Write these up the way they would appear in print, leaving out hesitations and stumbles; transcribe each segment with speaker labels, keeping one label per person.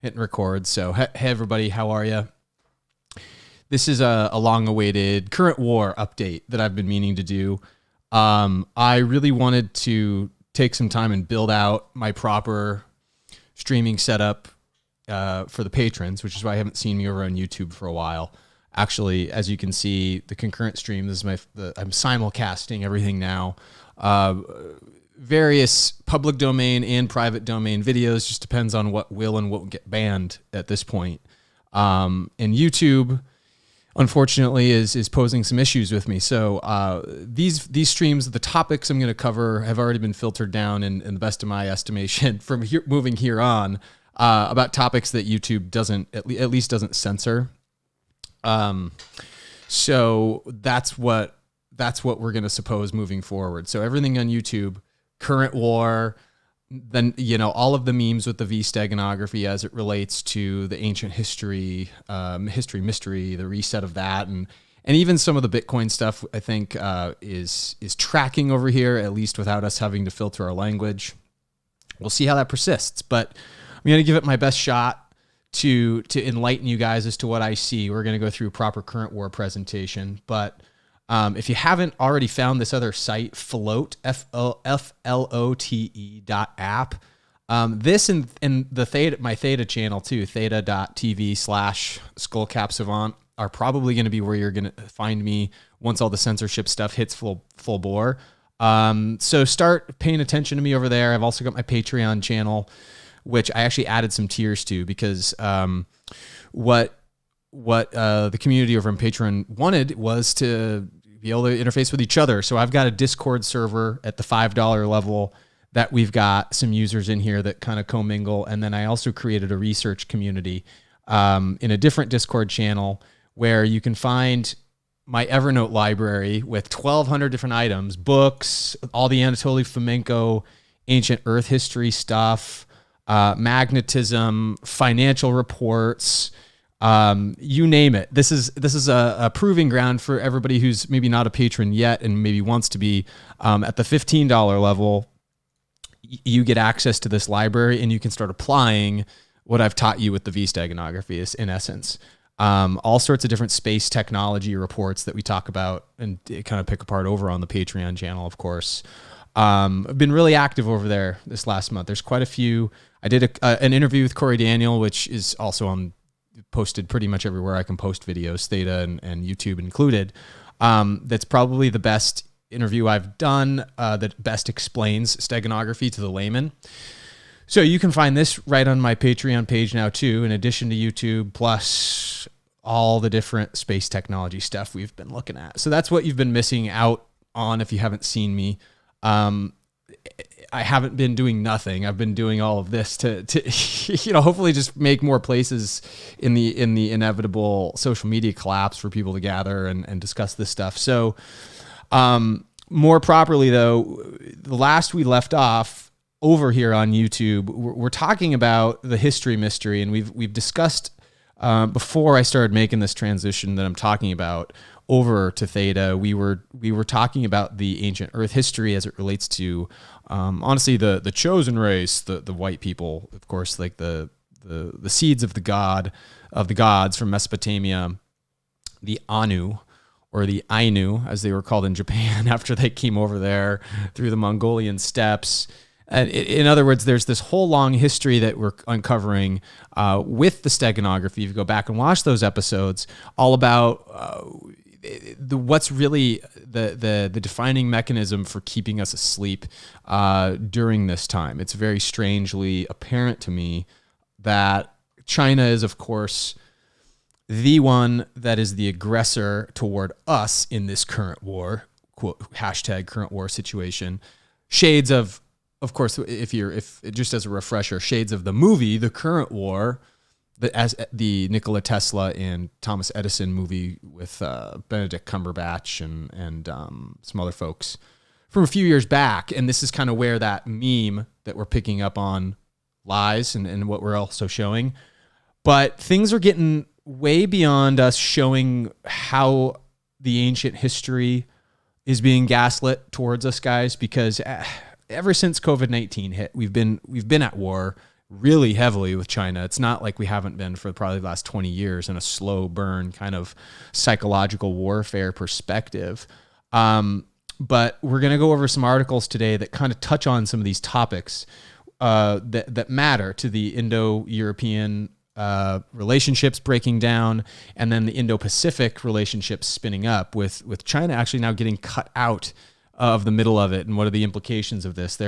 Speaker 1: Hitting record. So, hey everybody, how are you? This is a long-awaited current war update that I've been meaning to do. I really wanted to take some time and build out my proper streaming setup for the patrons, which is why I haven't seen me over on YouTube for a while. Actually, as you can see, the concurrent stream, this is I'm simulcasting everything now. Various public domain and private domain videos, just depends on what will and won't get banned at this point. And YouTube, unfortunately, is posing some issues with me. So these streams, the topics I'm going to cover have already been filtered down in the best of my estimation from moving here on about topics that YouTube at least doesn't censor. So that's what we're going to suppose moving forward. So everything on YouTube, current war, then, all of the memes with the V steganography as it relates to the ancient history, mystery, the reset of that. And even some of the Bitcoin stuff, I think, is tracking over here, at least without us having to filter our language. We'll see how that persists, but I'm going to give it my best shot to enlighten you guys as to what I see. We're going to go through a proper current war presentation, but if you haven't already found this other site, Flote, FLOTE.app, this and the Theta, my Theta channel too, theta.tv/skullcapsavant are probably going to be where you're going to find me once all the censorship stuff hits full bore. So start paying attention to me over there. I've also got my Patreon channel, which I actually added some tiers to because what the community over on Patreon wanted was to be able to interface with each other. So I've got a Discord server at the $5 level that we've got some users in here that kind of commingle. And then I also created a research community in a different Discord channel where you can find my Evernote library with 1,200 different items, books, all the Anatoly Fomenko ancient Earth history stuff, magnetism, financial reports, you name it. This is a proving ground for everybody who's maybe not a patron yet and maybe wants to be. At the $15 level, you get access to this library and you can start applying what I've taught you with the V steganography is in essence. All sorts of different space technology reports that we talk about and kind of pick apart over on the Patreon channel, of course. I've been really active over there this last month. There's quite a few. I did an interview with Corey Daniel, which is also posted pretty much everywhere I can post videos, Theta and YouTube included. That's probably the best interview I've done that best explains steganography to the layman. So you can find this right on my Patreon page now too, in addition to YouTube, plus all the different space technology stuff we've been looking at. So that's what you've been missing out on if you haven't seen me. I haven't been doing nothing. I've been doing all of this to hopefully just make more places in the inevitable social media collapse for people to gather and discuss this stuff. So, more properly though, the last we left off over here on YouTube, we're talking about the history mystery, and we've discussed before I started making this transition that I'm talking about over to Theta. We were talking about the ancient Earth history as it relates to honestly the chosen race, the white people, of course, like the seeds of the gods from Mesopotamia, the Anu, or the Ainu as they were called in Japan after they came over there through the Mongolian steppes. And in other words, there's this whole long history that we're uncovering with the steganography. If you go back and watch those episodes, all about what's really the defining mechanism for keeping us asleep during this time. It's very strangely apparent to me that China is, of course, the one that is the aggressor toward us in this current war, quote, hashtag current war situation. Shades of course, if just as a refresher, shades of the movie, The Current War, as the Nikola Tesla and Thomas Edison movie with Benedict Cumberbatch and some other folks from a few years back. And this is kind of where that meme that we're picking up on lies and what we're also showing. But things are getting way beyond us showing how the ancient history is being gaslit towards us, guys, because ever since COVID-19 hit, we've been at war really heavily with China. It's not like we haven't been for probably the last 20 years in a slow burn kind of psychological warfare perspective. But we're going to go over some articles today that kind of touch on some of these topics that matter to the Indo-European relationships breaking down, and then the Indo-Pacific relationships spinning up with China actually now getting cut out of the middle of it. And what are the implications of this?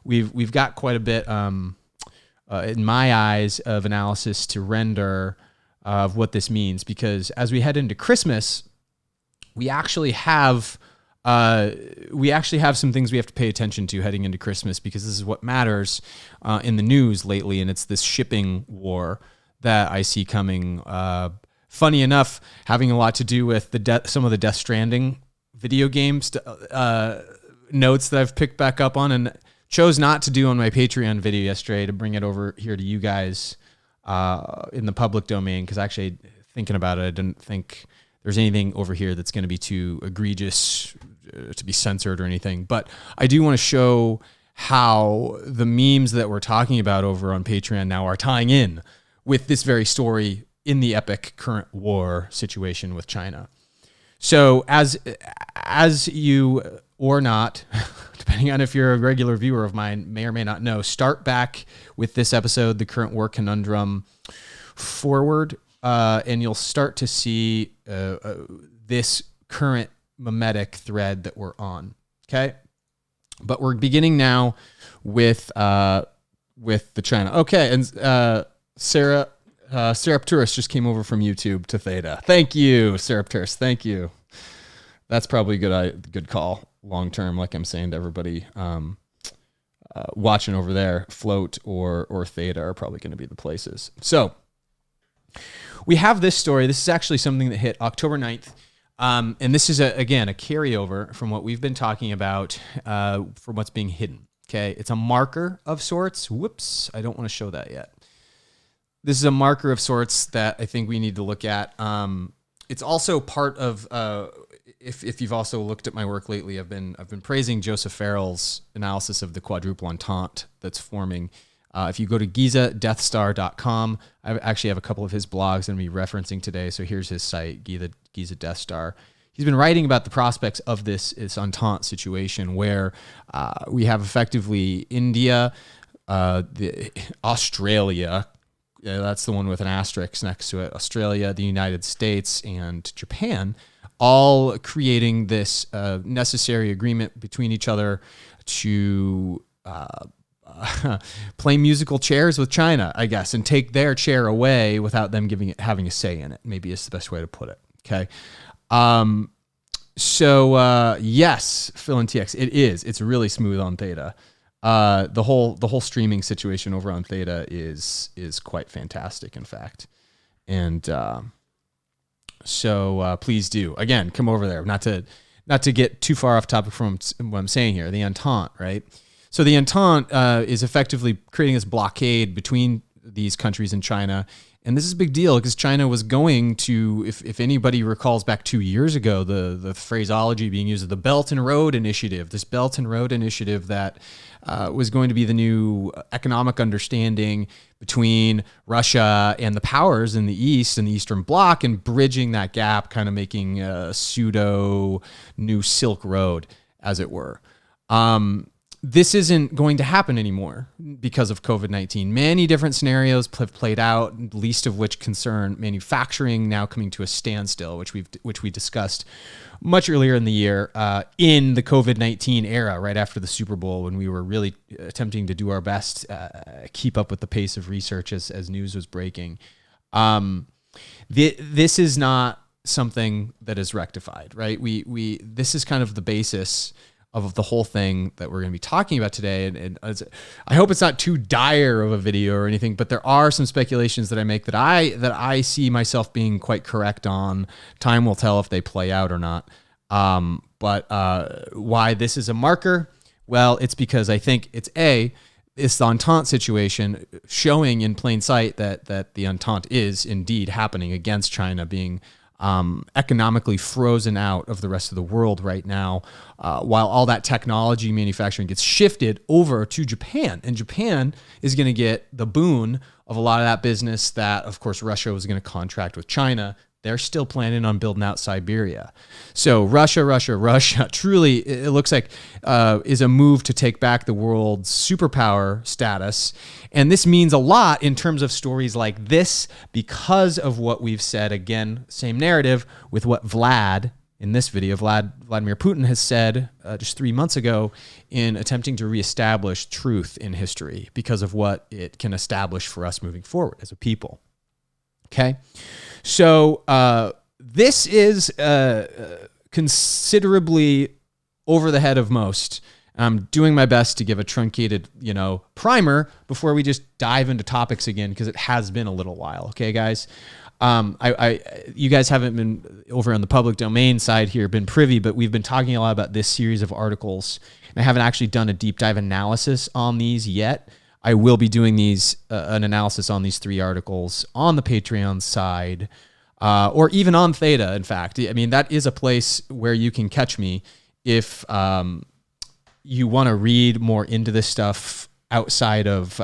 Speaker 1: We've got quite a bit, in my eyes, of analysis to render of what this means, because as we head into Christmas, we actually have some things we have to pay attention to heading into Christmas, because this is what matters in the news lately, and it's this shipping war that I see coming. Funny enough, having a lot to do with some of the Death Stranding video games notes that I've picked back up on, and chose not to do on my Patreon video yesterday to bring it over here to you guys in the public domain, because actually, thinking about it, I didn't think there's anything over here that's going to be too egregious to be censored or anything. But I do want to show how the memes that we're talking about over on Patreon now are tying in with this very story in the epic current war situation with China. So as you or not, depending on if you're a regular viewer of mine, may or may not know, start back with this episode, The Current War Conundrum, forward, and you'll start to see this current mimetic thread that we're on. Okay, but we're beginning now with the China. Okay, and Sarah Serapturus just came over from YouTube to Theta. Thank you, Serapturus. Thank you. That's probably a good call long term. Like I'm saying to everybody watching over there, Float or Theta are probably going to be the places. So we have this story. This is actually something that hit October 9th. And this is, again, a carryover from what we've been talking about from what's being hidden. Okay, it's a marker of sorts. Whoops, I don't want to show that yet. This is a marker of sorts that I think we need to look at. It's also part of, if you've also looked at my work lately, I've been praising Joseph Farrell's analysis of the quadruple entente that's forming. If you go to GizaDeathStar.com, I actually have a couple of his blogs I'm going to be referencing today. So here's his site, Giza Death Star. He's been writing about the prospects of this entente situation where we have effectively India, Australia, that's the one with an asterisk next to it, Australia, the United States, and Japan, all creating this necessary agreement between each other to play musical chairs with China, I guess, and take their chair away without them having a say in it. Maybe is the best way to put it. Okay. Yes, Phil and TX, it is. It's really smooth on Theta. The whole streaming situation over on Theta is quite fantastic, in fact. And so please do, again, come over there. Not to get too far off topic from what I'm saying here. The Entente, right? So the Entente is effectively creating this blockade between these countries and China. And this is a big deal because China was going to, if anybody recalls back 2 years ago, the phraseology being used of the Belt and Road Initiative, this Belt and Road Initiative that was going to be the new economic understanding between Russia and the powers in the East and the Eastern Bloc, and bridging that gap, kind of making a pseudo new Silk Road, as it were. This isn't going to happen anymore because of COVID-19. Many different scenarios have played out, least of which concern manufacturing now coming to a standstill, which we discussed much earlier in the year in the COVID-19 era, right after the Super Bowl, when we were really attempting to do our best, keep up with the pace of research as news was breaking. This is not something that is rectified, right? This is kind of the basis of the whole thing that we're going to be talking about today. And I hope it's not too dire of a video or anything, but there are some speculations that I make that I see myself being quite correct on. Time will tell if they play out or not. But why this is a marker? Well, it's because I think it's the Entente situation showing in plain sight that the Entente is indeed happening against China, being economically frozen out of the rest of the world right now, while all that technology manufacturing gets shifted over to Japan. And Japan is going to get the boon of a lot of that business that, of course, Russia was going to contract with China. They're still planning on building out Siberia. So Russia, truly, it looks like is a move to take back the world's superpower status. And this means a lot in terms of stories like this because of what we've said. Again, same narrative with what Vlad, in this video, Vladimir Putin has said just 3 months ago in attempting to reestablish truth in history because of what it can establish for us moving forward as a people. Okay? So this is considerably over the head of most. I'm doing my best to give a truncated, primer before we just dive into topics again, because it has been a little while. Okay, guys. You guys haven't been over on the public domain side here, been privy, but we've been talking a lot about this series of articles, and I haven't actually done a deep dive analysis on these yet. I will be doing an analysis on these 3 articles on the Patreon side, or even on Theta. In fact, I mean, that is a place where you can catch me if you want to read more into this stuff outside of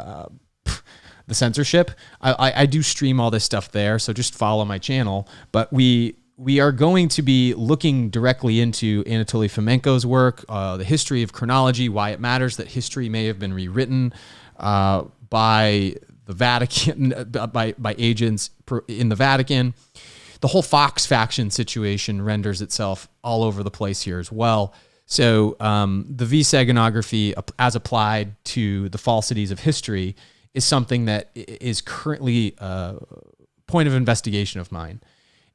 Speaker 1: the censorship. I do stream all this stuff there, so just follow my channel. But we are going to be looking directly into Anatoly Fomenko's work, the history of chronology, why it matters that history may have been rewritten by the Vatican, by agents in the Vatican. The whole Fox faction situation renders itself all over the place here as well. So the V-Segonography, as applied to the falsities of history, is something that is currently a point of investigation of mine.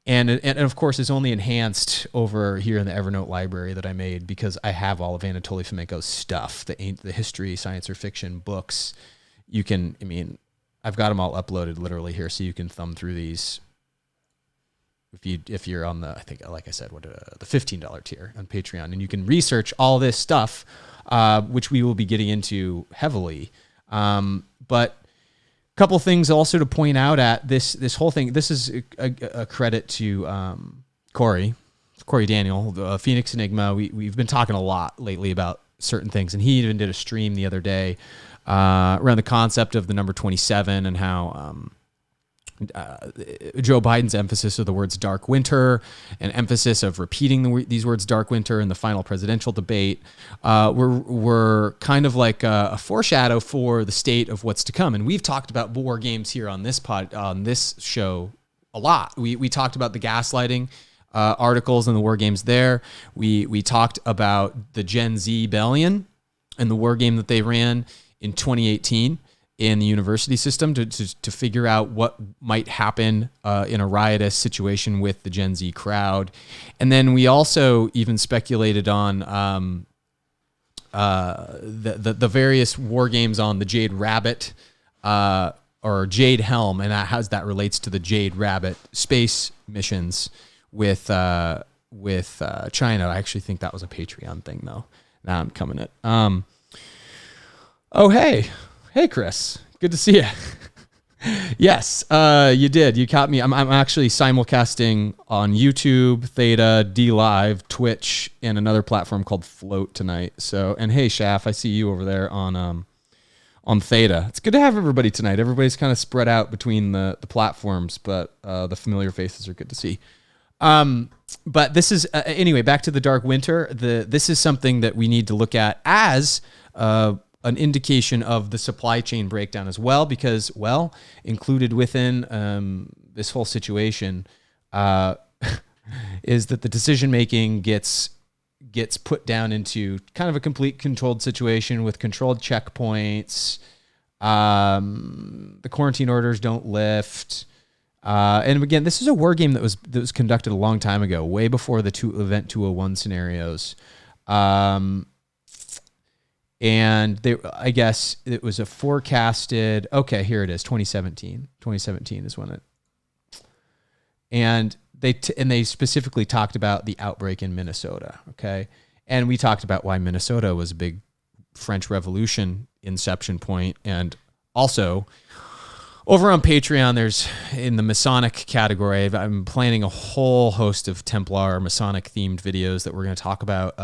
Speaker 1: And of course, is only enhanced over here in the Evernote library that I made because I have all of Anatoly Fomenko's stuff, the history, science or fiction books. I've got them all uploaded literally here, so you can thumb through these. If you're on the, I think, like I said, the $15 tier on Patreon, and you can research all this stuff, which we will be getting into heavily. But couple things also to point out at this whole thing. This is a credit to Corey Daniel, Phoenix Enigma. We've been talking a lot lately about certain things, and he even did a stream the other day around the concept of the number 27 and how Joe Biden's emphasis of the words dark winter and emphasis of repeating these words dark winter in the final presidential debate were kind of like a foreshadow for the state of what's to come. And we've talked about war games here on this show a lot. We talked about the gaslighting articles and the war games there. We talked about the Gen Z Bellion and the war game that they ran in 2018 in the university system to figure out what might happen in a riotous situation with the Gen Z crowd. And then we also even speculated on the various war games on the Jade Rabbit or Jade Helm, and how that relates to the Jade Rabbit space missions with China. I actually think that was a Patreon thing, though. Now I'm coming at. Oh, hey, Chris, good to see you. Yes, you did. You caught me. I'm actually simulcasting on YouTube, Theta, DLive, Twitch, and another platform called Float tonight. So, and hey, Shaf, I see you over there on Theta. It's good to have everybody tonight. Everybody's kind of spread out between the platforms, but the familiar faces are good to see. But this is anyway. Back to the Dark Winter. This is something that we need to look at as an indication of the supply chain breakdown as well, because, well, included within this whole situation is that the decision making gets put down into kind of a complete controlled situation with controlled checkpoints. The quarantine orders don't lift. And again, this is a war game that was conducted a long time ago, way before the Event 201 scenarios. And I guess it was a forecasted. Okay, here it is, 2017. 2017 is when it. And they specifically talked about the outbreak in Minnesota. Okay, and we talked about why Minnesota was a big French Revolution inception point, and also Over on Patreon, there's in the Masonic category, I'm planning a whole host of Templar Masonic themed videos that we're going to talk about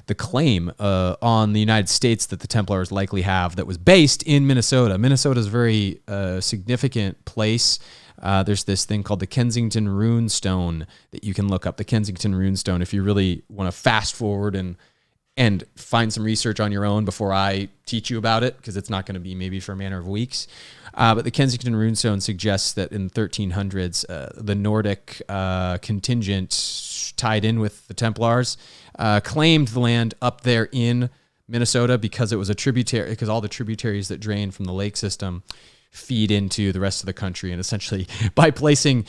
Speaker 1: the claim on the United States that the Templars likely have that was based in Minnesota. Minnesota is a very significant place. There's this thing called the Kensington Rune Stone that you can look up, the Kensington Rune Stone, if you really want to fast forward and find some research on your own before I teach you about it, because it's not going to be maybe for a matter of weeks. But the Kensington Runestone suggests that in the 1300s, the Nordic contingent tied in with the Templars claimed the land up there in Minnesota because it was a tributary, because all the tributaries that drain from the lake system feed into the rest of the country. And essentially by placing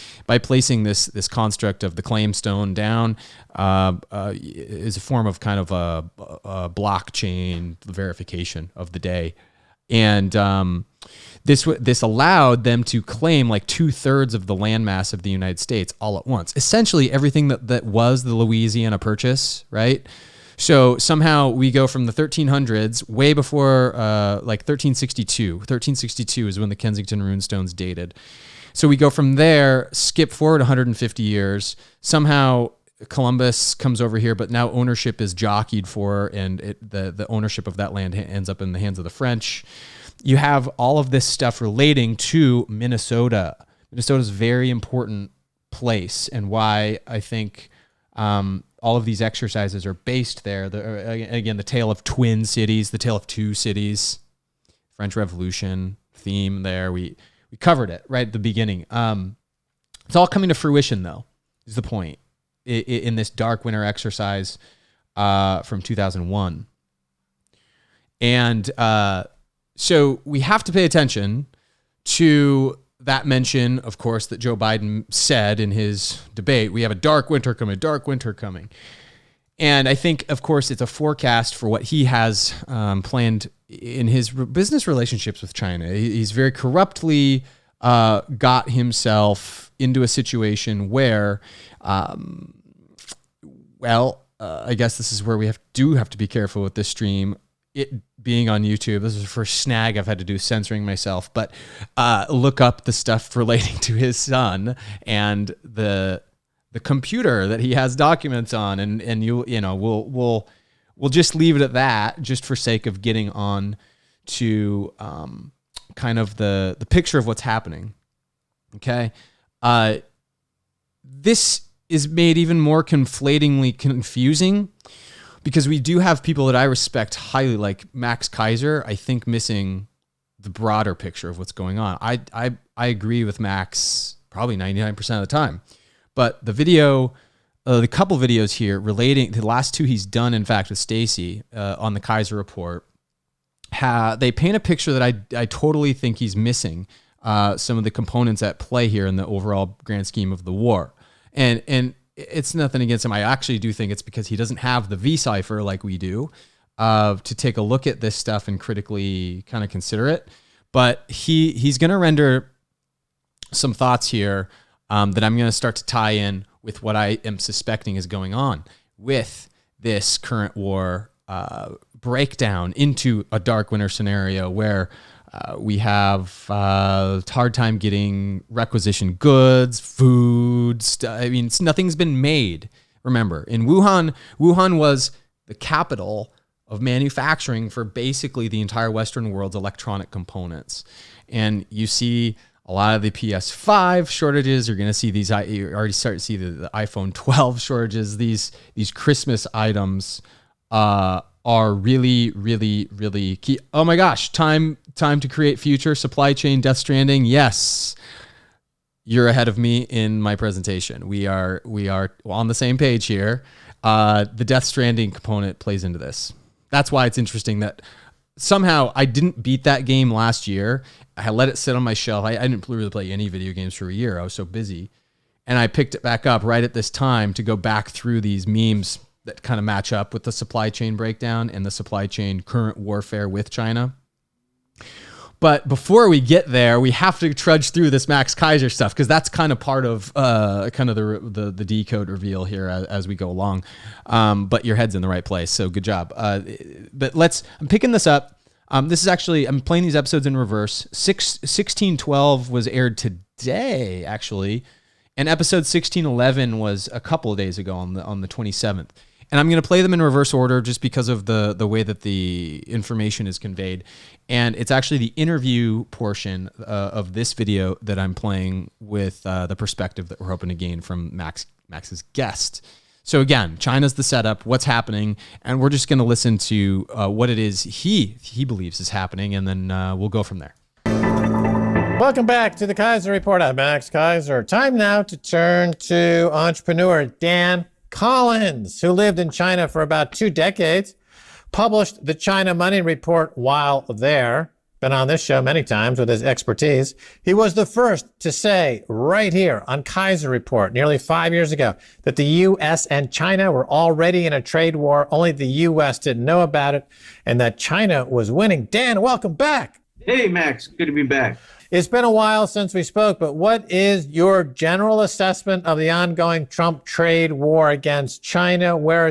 Speaker 1: this construct of the claim stone down is a form of kind of a blockchain verification of the day. And this allowed them to claim like 2/3 of the landmass of the United States all at once. Essentially everything that was the Louisiana Purchase, right? So somehow we go from the 1300s, way before like 1362. 1362 is when the Kensington Runestone's dated. So we go from there, skip forward 150 years. Somehow Columbus comes over here, but now ownership is jockeyed for, and the ownership of that land ends up in the hands of the French. You have all of this stuff relating to Minnesota. Minnesota's a very important place, and why I think all of these exercises are based there. Again, the tale of twin cities, the tale of two cities, French Revolution theme there. We covered it right at the beginning. It's all coming to fruition, though, is the point, in this Dark Winter exercise from 2001. And so we have to pay attention to that mention, of course, that Joe Biden said in his debate. We have a dark winter coming. And I think, of course, it's a forecast for what he has planned in his business relationships with China. He's very corruptly got himself into a situation where, I guess this is where we have to be careful with this stream. It being on YouTube, this is the first snag I've had to do censoring myself, but look up the stuff relating to his son and the computer that he has documents on, and we'll just leave it at that, just for sake of getting on to kind of the picture of what's happening. Okay, this is made even more conflatingly confusing, because we do have people that I respect highly, like Max Kaiser, I think, missing the broader picture of what's going on. I agree with Max probably 99% of the time. But the video, the couple videos here relating to the last two he's done, in fact, with Stacy on the Kaiser report, they paint a picture that I totally think he's missing some of the components at play here in the overall grand scheme of the war. And it's nothing against him. I actually do think it's because he doesn't have the V-cipher like we do to take a look at this stuff and critically kind of consider it. But he's going to render some thoughts here that I'm going to start to tie in with what I am suspecting is going on with this current war breakdown into a dark winter scenario where we have hard time getting requisition goods, food. Nothing's been made. Remember, in Wuhan was the capital of manufacturing for basically the entire Western world's electronic components. And you see a lot of the PS5 shortages. You're going to see these. You already start to see the iPhone 12 shortages. These Christmas items are really, really, really key. Oh my gosh, time to create future supply chain Death Stranding. Yes, you're ahead of me in my presentation. We are on the same page here. The Death Stranding component plays into this. That's why it's interesting that somehow I didn't beat that game last year. I let it sit on my shelf. I didn't really play any video games for a year. I was so busy. And I picked it back up right at this time to go back through these memes that kind of match up with the supply chain breakdown and the supply chain current warfare with China. But before we get there, we have to trudge through this Max Kaiser stuff, because that's kind of part of the decode reveal here as we go along. But your head's in the right place, so good job. But I'm picking this up This is actually, I'm playing these episodes in reverse. 1612 was aired today, actually. And episode 1611 was a couple of days ago on the 27th. And I'm going to play them in reverse order just because of the way that the information is conveyed. And it's actually the interview portion of this video that I'm playing with the perspective that we're hoping to gain from Max's guest. So again, China's the setup, what's happening, and we're just going to listen to what it is he believes is happening, and then we'll go from there.
Speaker 2: Welcome back to the Kaiser Report. I'm Max Kaiser. Time now to turn to entrepreneur Dan Collins, who lived in China for about 2 decades, published the China Money Report while there, been on this show many times with his expertise. He was the first to say right here on Kaiser Report nearly 5 years ago that the U.S. and China were already in a trade war, only the U.S. didn't know about it, and that China was winning. Dan, welcome back.
Speaker 3: Hey, Max. Good to be back.
Speaker 2: It's been a while since we spoke, but what is your general assessment of the ongoing Trump trade war against China? Where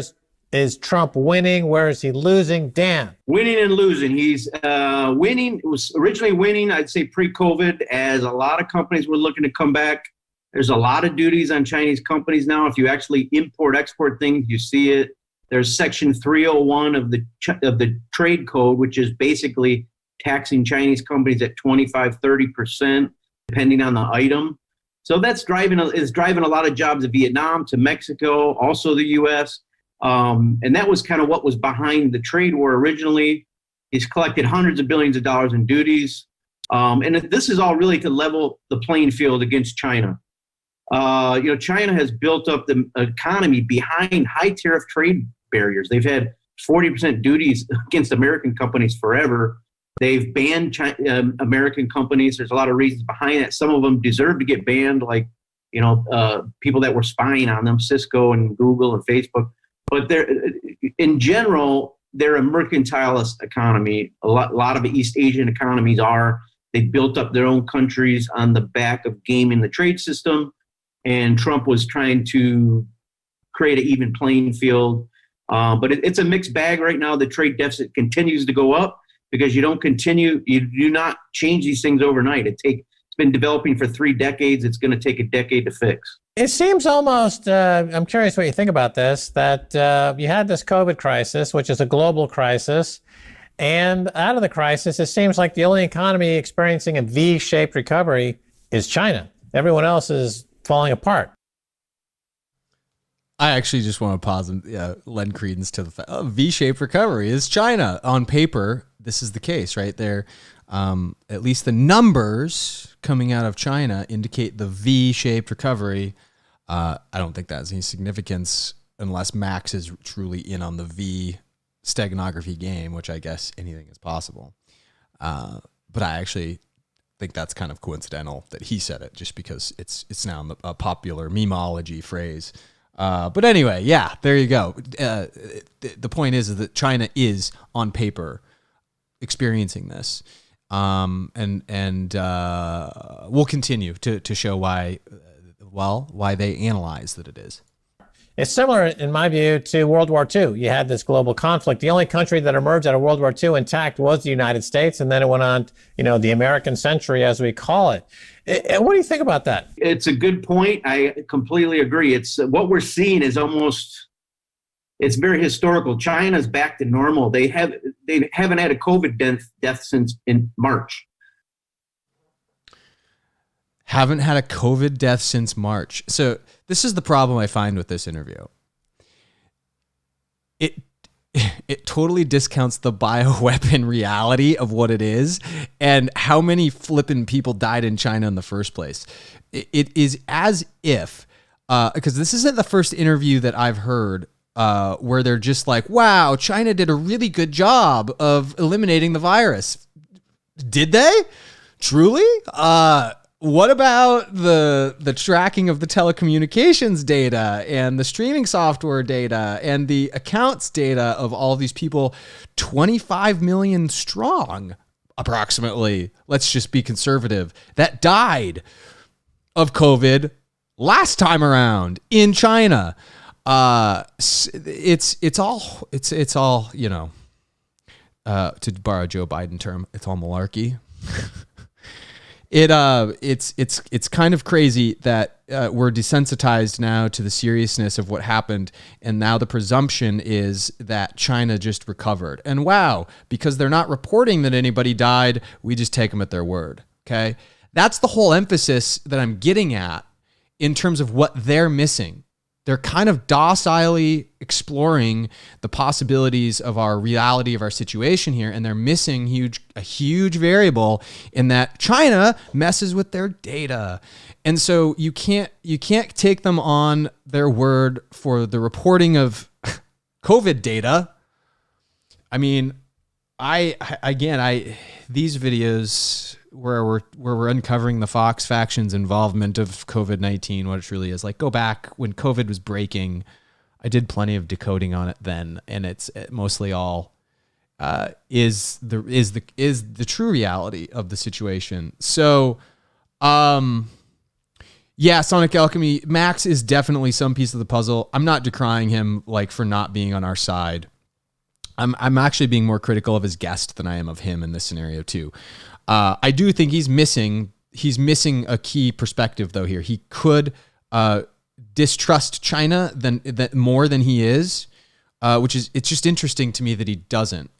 Speaker 2: is Trump winning? Where is he losing? Dan.
Speaker 3: Winning and losing. He's winning. It was originally winning, I'd say pre-COVID, as a lot of companies were looking to come back. There's a lot of duties on Chinese companies now. If you actually import-export things, you see it. There's Section 301 of the trade code, which is basically taxing Chinese companies at 25-30%, depending on the item. So that's driving a lot of jobs to Vietnam, to Mexico, also the U.S. And that was kind of what was behind the trade war originally. He's collected hundreds of billions of dollars in duties. And this is all really to level the playing field against China. China has built up the economy behind high tariff trade barriers. They've had 40% duties against American companies forever. They've banned American companies. There's a lot of reasons behind that. Some of them deserve to get banned, like, people that were spying on them, Cisco and Google and Facebook. But in general, they're a mercantilist economy. A lot of East Asian economies are. They built up their own countries on the back of gaming the trade system. And Trump was trying to create an even playing field. But it's a mixed bag right now. The trade deficit continues to go up, because you do not change these things overnight. It's been developing for 3 decades. It's going to take a decade to fix.
Speaker 2: It seems almost, I'm curious what you think about this, that you had this COVID crisis, which is a global crisis. And out of the crisis, it seems like the only economy experiencing a V-shaped recovery is China. Everyone else is falling apart.
Speaker 1: I actually just want to pause and lend credence to the fact V-shaped recovery is China. On paper, this is the case, right? There, at least the numbers coming out of China indicate the V-shaped recovery. I don't think that has any significance unless Max is truly in on the V steganography game, which I guess anything is possible. But I actually think that's kind of coincidental that he said it, just because it's now a popular memeology phrase. But anyway, yeah, there you go. The point is that China is on paper experiencing this, and we'll continue to show why they analyze that it is.
Speaker 2: It's similar, in my view, to World War II. You had this global conflict. The only country that emerged out of World War II intact was the United States, and then it went on, the American century, as we call it. What do you think about that?
Speaker 3: It's a good point. I completely agree. It's what we're seeing is it's very historical. China's back to normal. They haven't had a COVID death since in March.
Speaker 1: Haven't had a COVID death since March. So this is the problem I find with this interview. It totally discounts the bioweapon reality of what it is and how many flippin' people died in China in the first place. It is as if, because this isn't the first interview that I've heard where they're just like, wow, China did a really good job of eliminating the virus. Did they? Truly? What about the tracking of the telecommunications data and the streaming software data and the accounts data of all these people, 25 million strong, approximately, let's just be conservative, that died of COVID last time around in China? It's all, to borrow a Joe Biden term, it's all malarkey. It's kind of crazy that we're desensitized now to the seriousness of what happened, and now the presumption is that China just recovered. And wow, because they're not reporting that anybody died, we just take them at their word. Okay, that's the whole emphasis that I'm getting at in terms of what they're missing. They're kind of docilely exploring the possibilities of our reality of our situation here, and they're missing a huge variable in that China messes with their data. And so you can't take them on their word for the reporting of COVID data. I mean, these videos where we're uncovering the Fox faction's involvement of COVID-19, what it really is. Like, go back when COVID was breaking, I did plenty of decoding on it then, and it's mostly all is the true reality of the situation. So, yeah, Sonic Alchemy, Max is definitely some piece of the puzzle. I'm not decrying him like for not being on our side. I'm actually being more critical of his guest than I am of him in this scenario too. I do think he's missing a key perspective though here. He could distrust China more than he is, it's just interesting to me that he doesn't.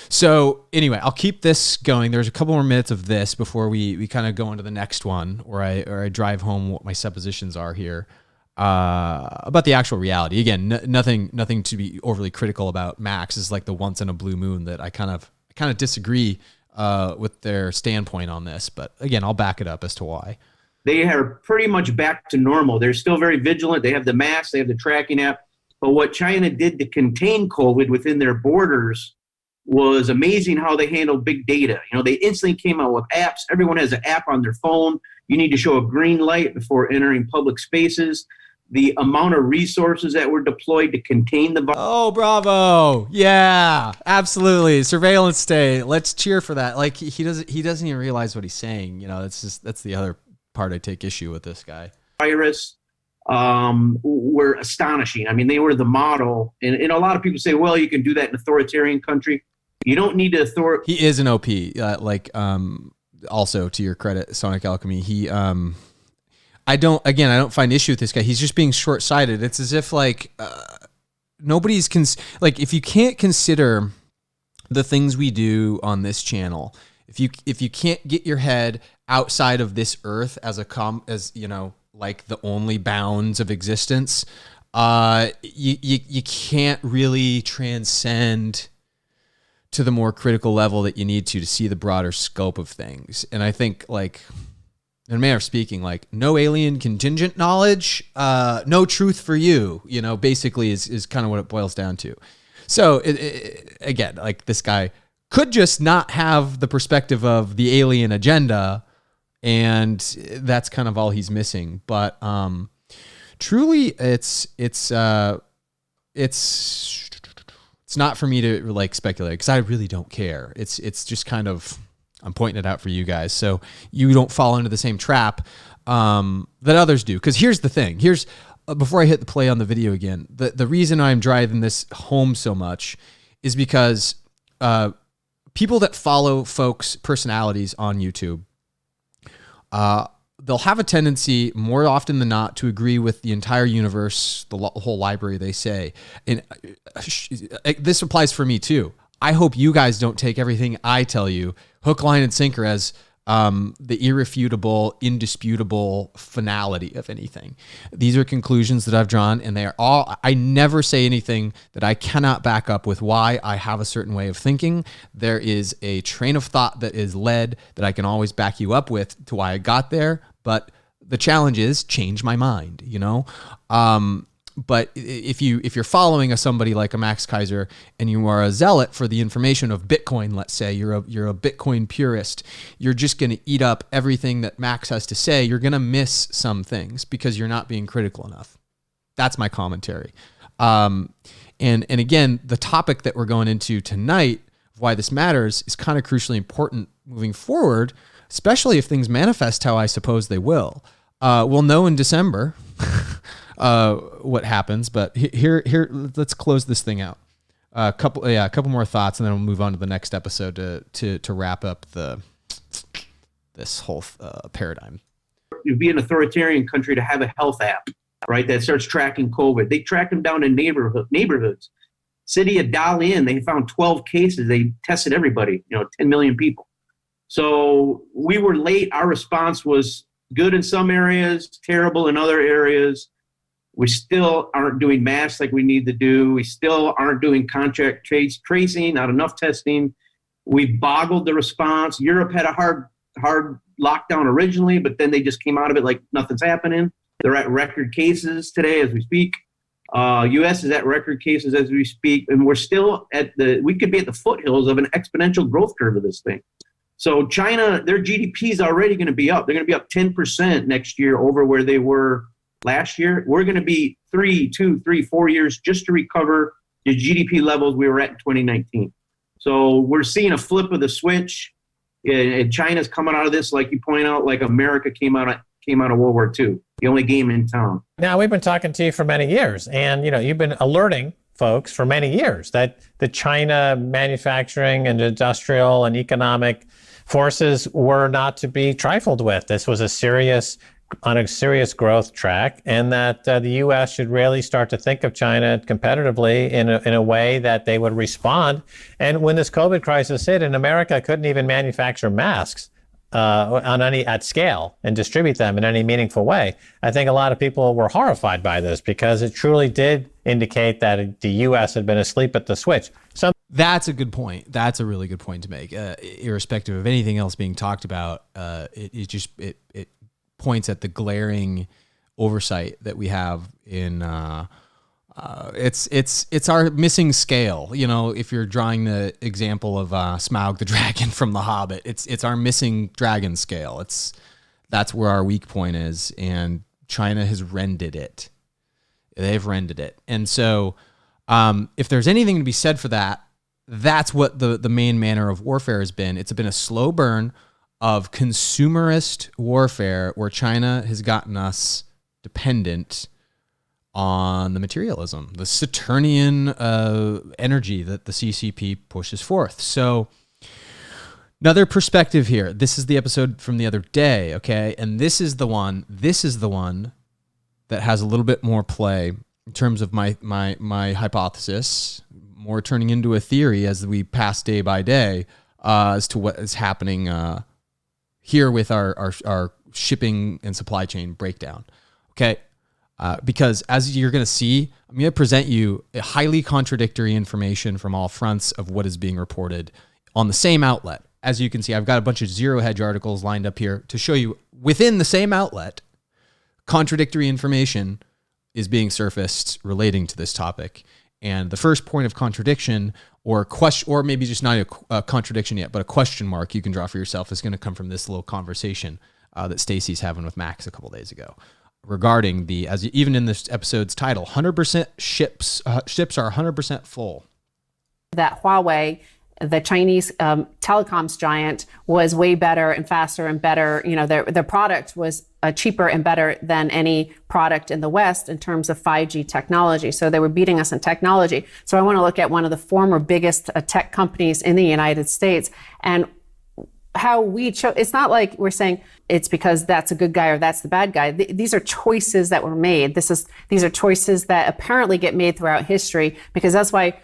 Speaker 1: So anyway, I'll keep this going. There's a couple more minutes of this before we kind of go into the next one, or I drive home what my suppositions are here about the actual reality. Again, nothing to be overly critical about Max. Is like the once in a blue moon that I kind of disagree with their standpoint on this, but again, I'll back it up as to why.
Speaker 3: They are pretty much back to normal. They're still very vigilant. They have the masks, they have the tracking app. But what China did to contain COVID within their borders was amazing how they handled big data. You know, they instantly came out with apps. Everyone has an app on their phone. You need to show a green light before entering public spaces. The amount of resources that were deployed to contain the virus.
Speaker 1: Oh, bravo. Yeah, absolutely. Surveillance state. Let's cheer for that. Like he doesn't even realize what he's saying. You know, that's the other part I take issue with this guy.
Speaker 3: Virus were astonishing. I mean, they were the model. And a lot of people say, well, you can do that in an authoritarian country. You don't need to
Speaker 1: He is an OP. Also to your credit, Sonic Alchemy, I don't find issue with this guy. He's just being short-sighted. It's as if like if you can't consider the things we do on this channel, if you can't get your head outside of this earth as like the only bounds of existence, you can't really transcend to the more critical level that you need to see the broader scope of things. And I think like, in a manner of speaking, like no alien contingent knowledge, no truth for you, basically is kind of what it boils down to. So again, like this guy could just not have the perspective of the alien agenda, and that's kind of all he's missing. But truly, it's not for me to like speculate because I really don't care. It's just kind of, I'm pointing it out for you guys so you don't fall into the same trap that others do. Because here's the thing. Before I hit the play on the video again, the reason I'm driving this home so much is because people that follow folks' personalities on YouTube, they'll have a tendency more often than not to agree with the entire universe, the whole library they say. And this applies for me too. I hope you guys don't take everything I tell you hook, line, and sinker as the irrefutable, indisputable finality of anything. These are conclusions that I've drawn, and they are all, I never say anything that I cannot back up with why I have a certain way of thinking. There is a train of thought that is led that I can always back you up with to why I got there, but the challenge is change my mind, But if you're following somebody like a Max Kaiser and you are a zealot for the information of Bitcoin, let's say you're a Bitcoin purist, you're just going to eat up everything that Max has to say. You're going to miss some things because you're not being critical enough. That's my commentary. And again, the topic that we're going into tonight, why this matters, is kind of crucially important moving forward, especially if things manifest how I suppose they will. We'll know in December. What happens, but here, let's close this thing out. A couple more thoughts, and then we'll move on to the next episode to wrap up this whole paradigm.
Speaker 3: You'd be an authoritarian country to have a health app, right, that starts tracking COVID. They track them down in neighborhoods. City of Dalian, they found 12 cases. They tested everybody, 10 million people. So we were late. Our response was good in some areas, terrible in other areas. We still aren't doing masks like we need to do. We still aren't doing contact tracing, not enough testing. We boggled the response. Europe had a hard lockdown originally, but then they just came out of it like nothing's happening. They're at record cases today as we speak. U.S. is at record cases as we speak, and we're still we could be at the foothills of an exponential growth curve of this thing. So China, their GDP is already going to be up. They're going to be up 10% next year over where they were last year. We're going to be 4 years just to recover the GDP levels we were at in 2019. So we're seeing a flip of the switch, and China's coming out of this, like you point out, like America came out of World War II, the only game in town.
Speaker 2: Now, we've been talking to you for many years, and you've been alerting folks for many years that the China manufacturing and industrial and economic forces were not to be trifled with. This was on a serious growth track, and that the U.S. should really start to think of China competitively in a way that they would respond. And when this COVID crisis hit, and America couldn't even manufacture masks at scale and distribute them in any meaningful way, I think a lot of people were horrified by this because it truly did indicate that the U.S. had been asleep at the switch.
Speaker 1: That's a good point. That's a really good point to make. Irrespective of anything else being talked about, it points at the glaring oversight that we have in it's our missing scale. If you're drawing the example of Smaug the dragon from The Hobbit, it's our missing dragon scale. That's where our weak point is, and China has rendered it. They've rendered it, and so if there's anything to be said for that, that's what the main manner of warfare has been. It's been a slow burn of consumerist warfare where China has gotten us dependent on the materialism, the Saturnian energy that the CCP pushes forth. So another perspective here. This is the episode from the other day, okay? And this is the one that has a little bit more play in terms of my hypothesis, more turning into a theory as we pass day by day as to what is happening here with our shipping and supply chain breakdown. Okay. Because as you're going to see, I'm going to present you a highly contradictory information from all fronts of what is being reported on the same outlet. As you can see, I've got a bunch of zero hedge articles lined up here to show you within the same outlet, contradictory information is being surfaced relating to this topic. And the first point of contradiction or maybe just not a contradiction yet, but a question mark you can draw for yourself is going to come from this little conversation that Stacy's having with Max a couple days ago regarding even in this episode's title, 100% ships are 100% full.
Speaker 4: That Huawei, the Chinese telecoms giant, was way better and faster and better. Their product was cheaper and better than any product in the West in terms of 5G technology. So they were beating us in technology. So I want to look at one of the former biggest tech companies in the United States and how we chose. It's not like we're saying it's because that's a good guy or that's the bad guy. These are choices that were made. These are choices that apparently get made throughout history, because that's why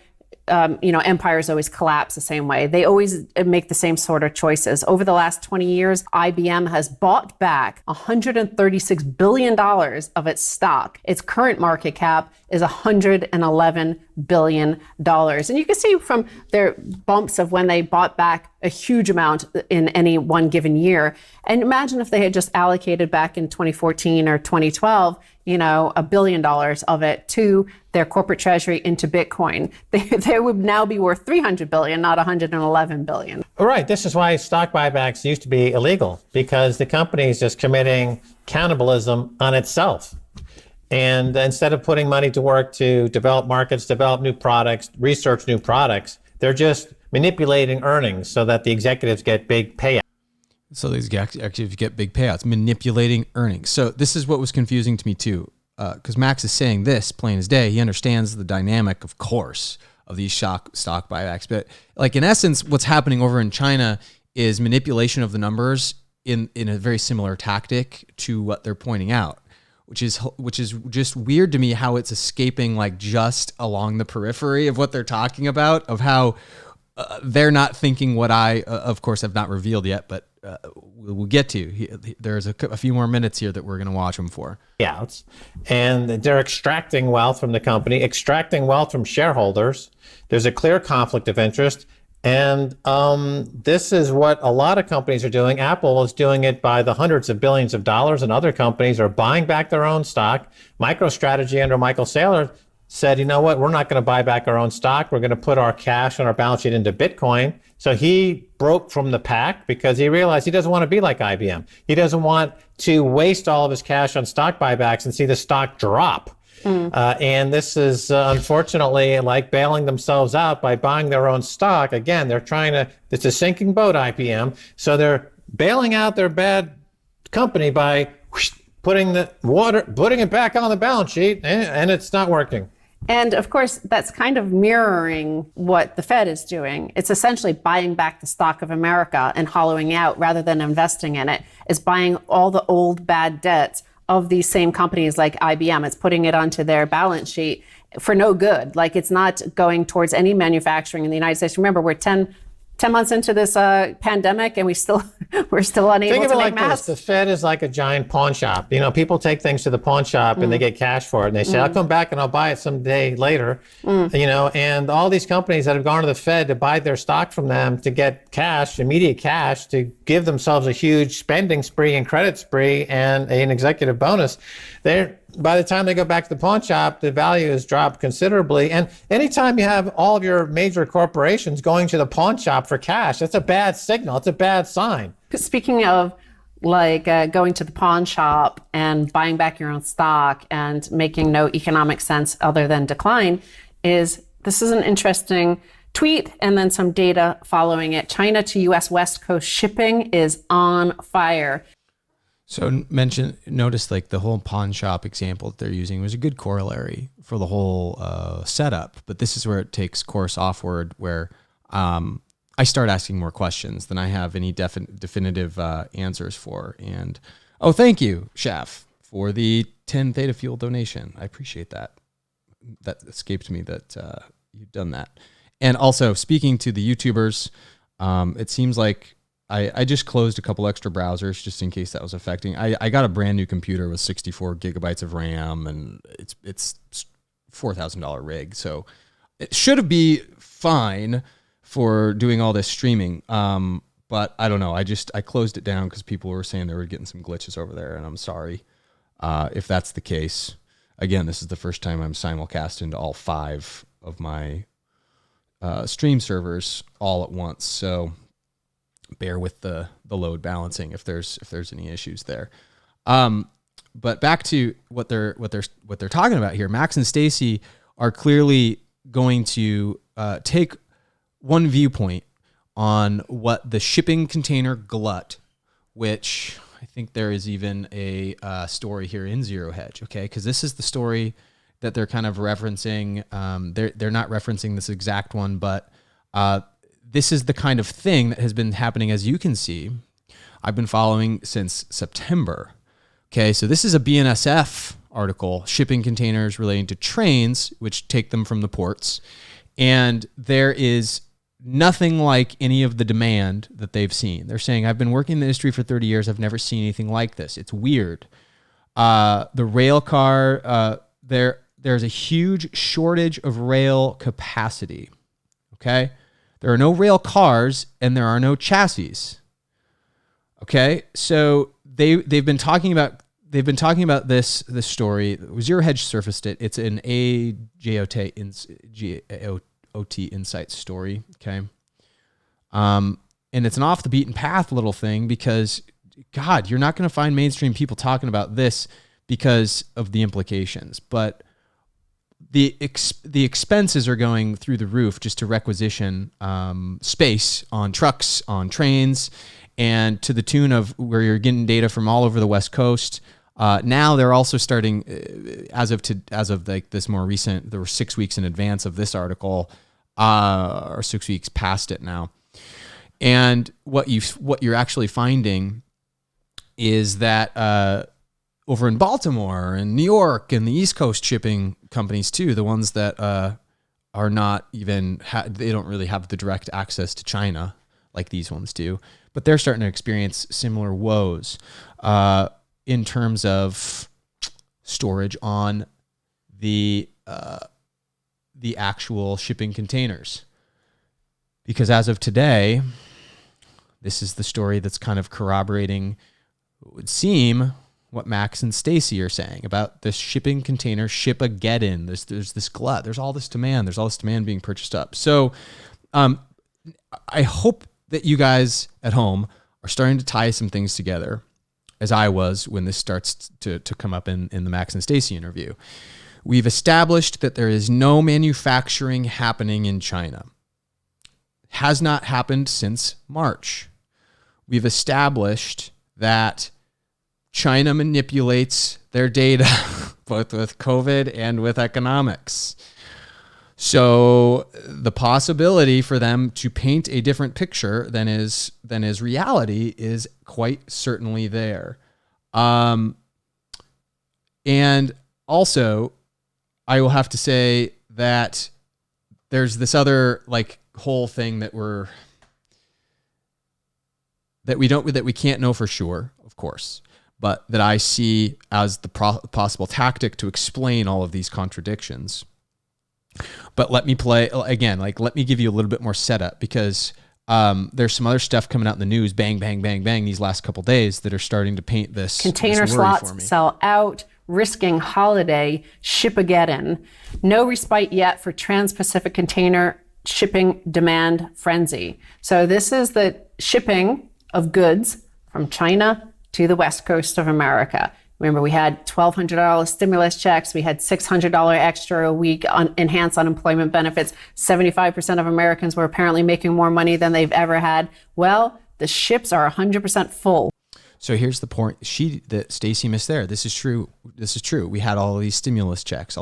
Speaker 4: empires always collapse the same way. They always make the same sort of choices. Over the last 20 years, IBM has bought back $136 billion of its stock. Its current market cap is $111 billion. And you can see from their bumps of when they bought back a huge amount in any one given year. And imagine if they had just allocated back in 2014 or 2012, $1 billion of it to their corporate treasury into Bitcoin. They would now be worth $300 billion, not $111 billion.
Speaker 2: All right. This is why stock buybacks used to be illegal, because the company is just committing cannibalism on itself. And instead of putting money to work to develop markets, develop new products, research new products, they're just manipulating earnings so that the executives get big payouts.
Speaker 1: So these executives get big payouts, manipulating earnings. So this is what was confusing to me too, because Max is saying this plain as day. He understands the dynamic, of course, of these stock buybacks. But like in essence, what's happening over in China is manipulation of the numbers in a very similar tactic to what they're pointing out, which is just weird to me how it's escaping like just along the periphery of what they're talking about, of how they're not thinking what I, of course, have not revealed yet, but we'll get to. There's a few more minutes here that we're going to watch them for.
Speaker 2: Yeah, and they're extracting wealth from the company, extracting wealth from shareholders. There's a clear conflict of interest. And this is what a lot of companies are doing. Apple is doing it by the hundreds of billions of dollars, and other companies are buying back their own stock. MicroStrategy under Michael Saylor said, you know what, we're not going to buy back our own stock. We're going to put our cash on our balance sheet into Bitcoin. So he broke from the pack because he realized he doesn't want to be like IBM. He doesn't want to waste all of his cash on stock buybacks and see the stock drop. And this is unfortunately like bailing themselves out by buying their own stock. Again, they're trying to, it's a sinking boat, IBM. So they're bailing out their bad company by putting it back on the balance sheet, and it's not working.
Speaker 4: And of course, that's kind of mirroring what the Fed is doing. It's essentially buying back the stock of America and hollowing out rather than investing in it, is buying all the old bad debts of these same companies like IBM. It's putting it onto their balance sheet for no good. Like, it's not going towards any manufacturing in the United States. Remember, we're 10 months into this pandemic, and we're still unable to make masks.
Speaker 2: The Fed is like a giant pawn shop. You know, people take things to the pawn shop and they get cash for it, and they say, I'll come back and I'll buy it someday later. You know, and all these companies that have gone to the Fed to buy their stock from them to get cash, immediate cash, to give themselves a huge spending spree and credit spree and an executive bonus, by the time they go back to the pawn shop, the value has dropped considerably. And anytime you have all of your major corporations going to the pawn shop for cash, that's a bad signal. It's a bad sign.
Speaker 4: Speaking of like going to the pawn shop and buying back your own stock and making no economic sense other than decline, this is an interesting tweet and then some data following it. China to U.S. West Coast shipping is on fire.
Speaker 1: So notice like the whole pawn shop example that they're using was a good corollary for the whole setup. But this is where it takes course offward, where I start asking more questions than I have any definitive answers for. And thank you, Chef, for the 10 Theta Fuel donation. I appreciate that. That escaped me that you've done that. And also, speaking to the YouTubers, it seems like I just closed a couple extra browsers just in case that was affecting. I got a brand new computer with 64 gigabytes of RAM, and it's $4,000 rig, so it should be fine for doing all this streaming. But I don't know. I closed it down because people were saying they were getting some glitches over there, and I'm sorry if that's the case. Again, this is the first time I'm simulcast into all 5 of my stream servers all at once, so bear with the load balancing if there's any issues there. But back to what they're talking about here. Max and Stacy are clearly going to take one viewpoint on what the shipping container glut, which I think there is even a story here in Zero Hedge, okay? Because this is the story that they're kind of referencing. They're not referencing this exact one, but this is the kind of thing that has been happening, as you can see. I've been following since September. Okay, so this is a BNSF article, shipping containers relating to trains, which take them from the ports. And there is nothing like any of the demand that they've seen. They're saying, I've been working in the industry for 30 years. I've never seen anything like this. It's weird. The rail car, there's a huge shortage of rail capacity. Okay? There are no rail cars and there are no chassis. Okay, so they've been talking about this story. Zero Hedge surfaced it. It's an AJOT Insights story. Okay, and it's an off the beaten path little thing because, God, you're not going to find mainstream people talking about this because of the implications, but the expenses are going through the roof just to requisition space on trucks, on trains, and to the tune of where you're getting data from all over the West Coast. Now they're also starting, as of like this more recent, there were 6 weeks in advance of this article, or 6 weeks past it now. And what you're actually finding is that over in Baltimore and New York and the East Coast shipping companies too, the ones that are not even, they don't really have the direct access to China like these ones do, but they're starting to experience similar woes in terms of storage on the actual shipping containers. Because as of today, this is the story that's kind of corroborating what would seem what Max and Stacy are saying about this shipping container ship-a-get-in. There's this glut. There's all this demand. There's all this demand being purchased up. So I hope that you guys at home are starting to tie some things together, as I was when this starts to come up in the Max and Stacy interview. We've established that there is no manufacturing happening in China. Has not happened since March. We've established that China manipulates their data, both with COVID and with economics. So the possibility for them to paint a different picture than is reality is quite certainly there. And also, I will have to say that there's this other whole thing that we can't know for sure, of course, but that I see as the possible tactic to explain all of these contradictions. But let me play again, let me give you a little bit more setup, because there's some other stuff coming out in the news, bang, bang, bang, bang, these last couple of days that are starting to paint this
Speaker 4: container
Speaker 1: this worry for
Speaker 4: slots
Speaker 1: me.
Speaker 4: Sell out, risking holiday ship-a-get-in. No respite yet for Trans-Pacific container shipping demand frenzy. So this is the shipping of goods from China to the West Coast of America. Remember, we had $1,200 stimulus checks. We had $600 extra a week on enhanced unemployment benefits. 75% of Americans were apparently making more money than they've ever had. Well, the ships are 100% full.
Speaker 1: So here's the point that Stacy missed there. This is true. We had all these stimulus checks.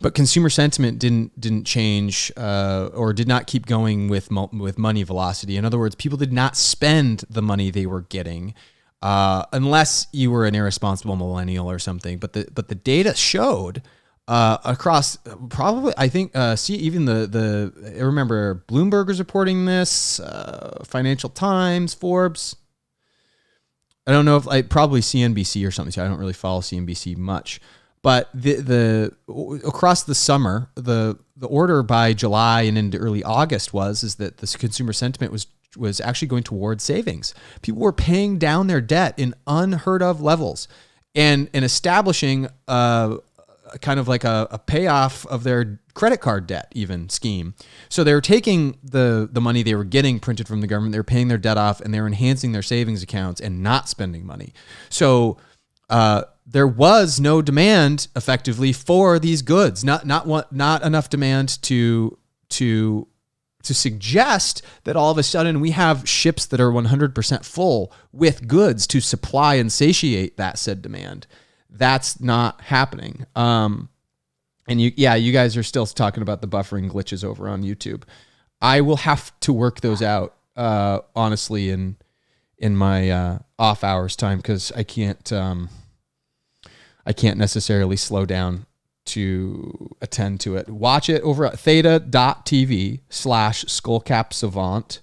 Speaker 1: But consumer sentiment didn't change or did not keep going with money velocity. In other words, people did not spend the money they were getting unless you were an irresponsible millennial or something. But the data showed across probably, I think, I remember Bloomberg was reporting this, Financial Times, Forbes. I don't know if probably CNBC or something. So I don't really follow CNBC much. But the across the summer, the order by July and into early August is that this consumer sentiment was actually going towards savings. People were paying down their debt in unheard of levels, and establishing kind of like a payoff of their credit card debt even scheme. So they were taking the money they were getting printed from the government, they were paying their debt off, and they were enhancing their savings accounts and not spending money. So there was no demand effectively for these goods, not enough demand to suggest that all of a sudden we have ships that are 100% full with goods to supply and satiate that said demand. That's not happening. And you guys are still talking about the buffering glitches over on YouTube. I will have to work those out, honestly, in my off hours time, because I can't necessarily slow down to attend to it. Watch it over at theta.tv/skullcapsavant.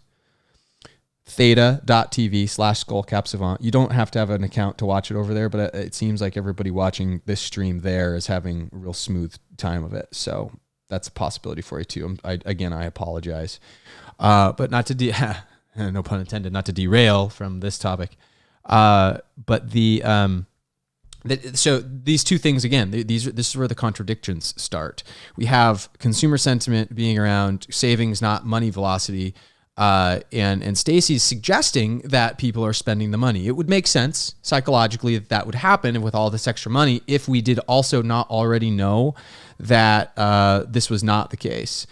Speaker 1: Theta.tv/skullcapsavant. You don't have to have an account to watch it over there, but it seems like everybody watching this stream there is having a real smooth time of it. So that's a possibility for you too. I apologize. But not to no pun intended, not to derail from this topic. But so these two things, again, this is where the contradictions start. We have consumer sentiment being around savings, not money velocity. And Stacy's suggesting that people are spending the money. It would make sense psychologically that would happen, and with all this extra money, if we did also not already know that this was not the case.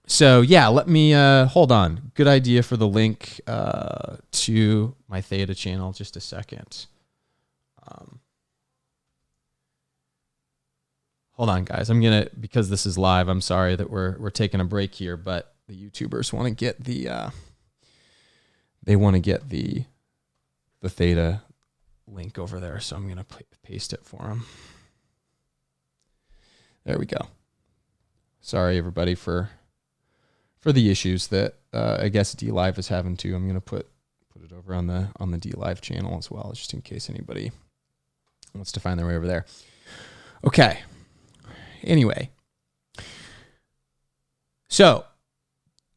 Speaker 1: So yeah, let me hold on. Good idea for the link to my Theta channel. Just a second. hold on, guys. Because this is live, I'm sorry that we're taking a break here, but the YouTubers want to get the Theta link over there, so I'm going to paste it for them. There we go. Sorry, everybody, for the issues that I guess DLive is having too. I'm going to put it over on the DLive channel as well, just in case anybody wants to find their way over there. Okay. Anyway. So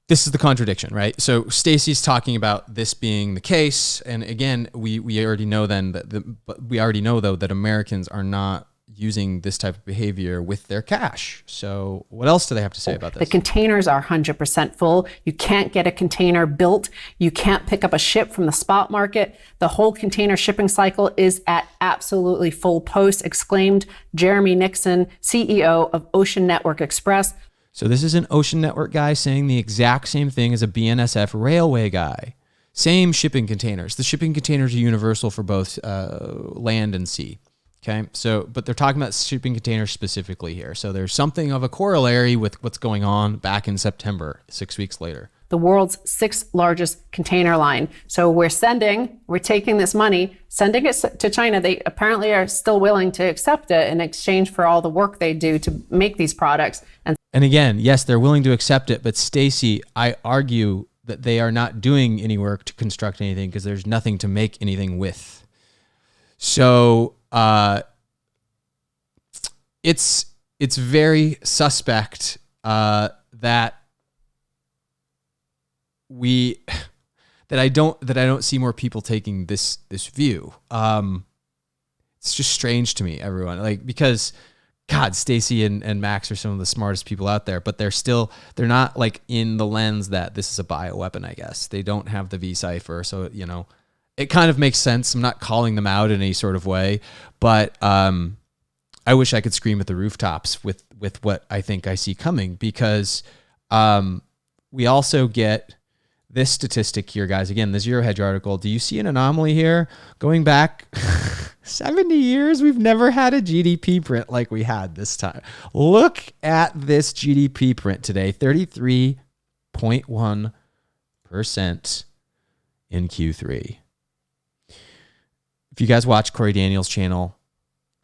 Speaker 1: this is the contradiction, right? So Stacy's talking about this being the case, and again, we already know then that Americans are not using this type of behavior with their cash. So what else do they have to say about this?
Speaker 4: The containers are 100% full. You can't get a container built. You can't pick up a ship from the spot market. The whole container shipping cycle is at absolutely full post, exclaimed Jeremy Nixon, CEO of Ocean Network Express.
Speaker 1: So this is an Ocean Network guy saying the exact same thing as a BNSF railway guy. Same shipping containers. The shipping containers are universal for both land and sea. Okay, so, but they're talking about shipping containers specifically here. So there's something of a corollary with what's going on back in September, 6 weeks later.
Speaker 4: The world's 6th largest container line. So we're taking this money, sending it to China. They apparently are still willing to accept it in exchange for all the work they do to make these products.
Speaker 1: And again, yes, they're willing to accept it, but Stacy, I argue that they are not doing any work to construct anything because there's nothing to make anything with. So, it's very suspect that I don't see more people taking this view. It's just strange to me, everyone. Like, because God, Stacy and Max are some of the smartest people out there, but they're not like in the lens that this is a bioweapon, I guess. They don't have the V-Cipher, so it kind of makes sense. I'm not calling them out in any sort of way, but I wish I could scream at the rooftops with what I think I see coming, because we also get this statistic here, guys. Again, the Zero Hedge article. Do you see an anomaly here? Going back 70 years, we've never had a GDP print like we had this time. Look at this GDP print today, 33.1% in Q3. If you guys watch Corey Daniels' channel,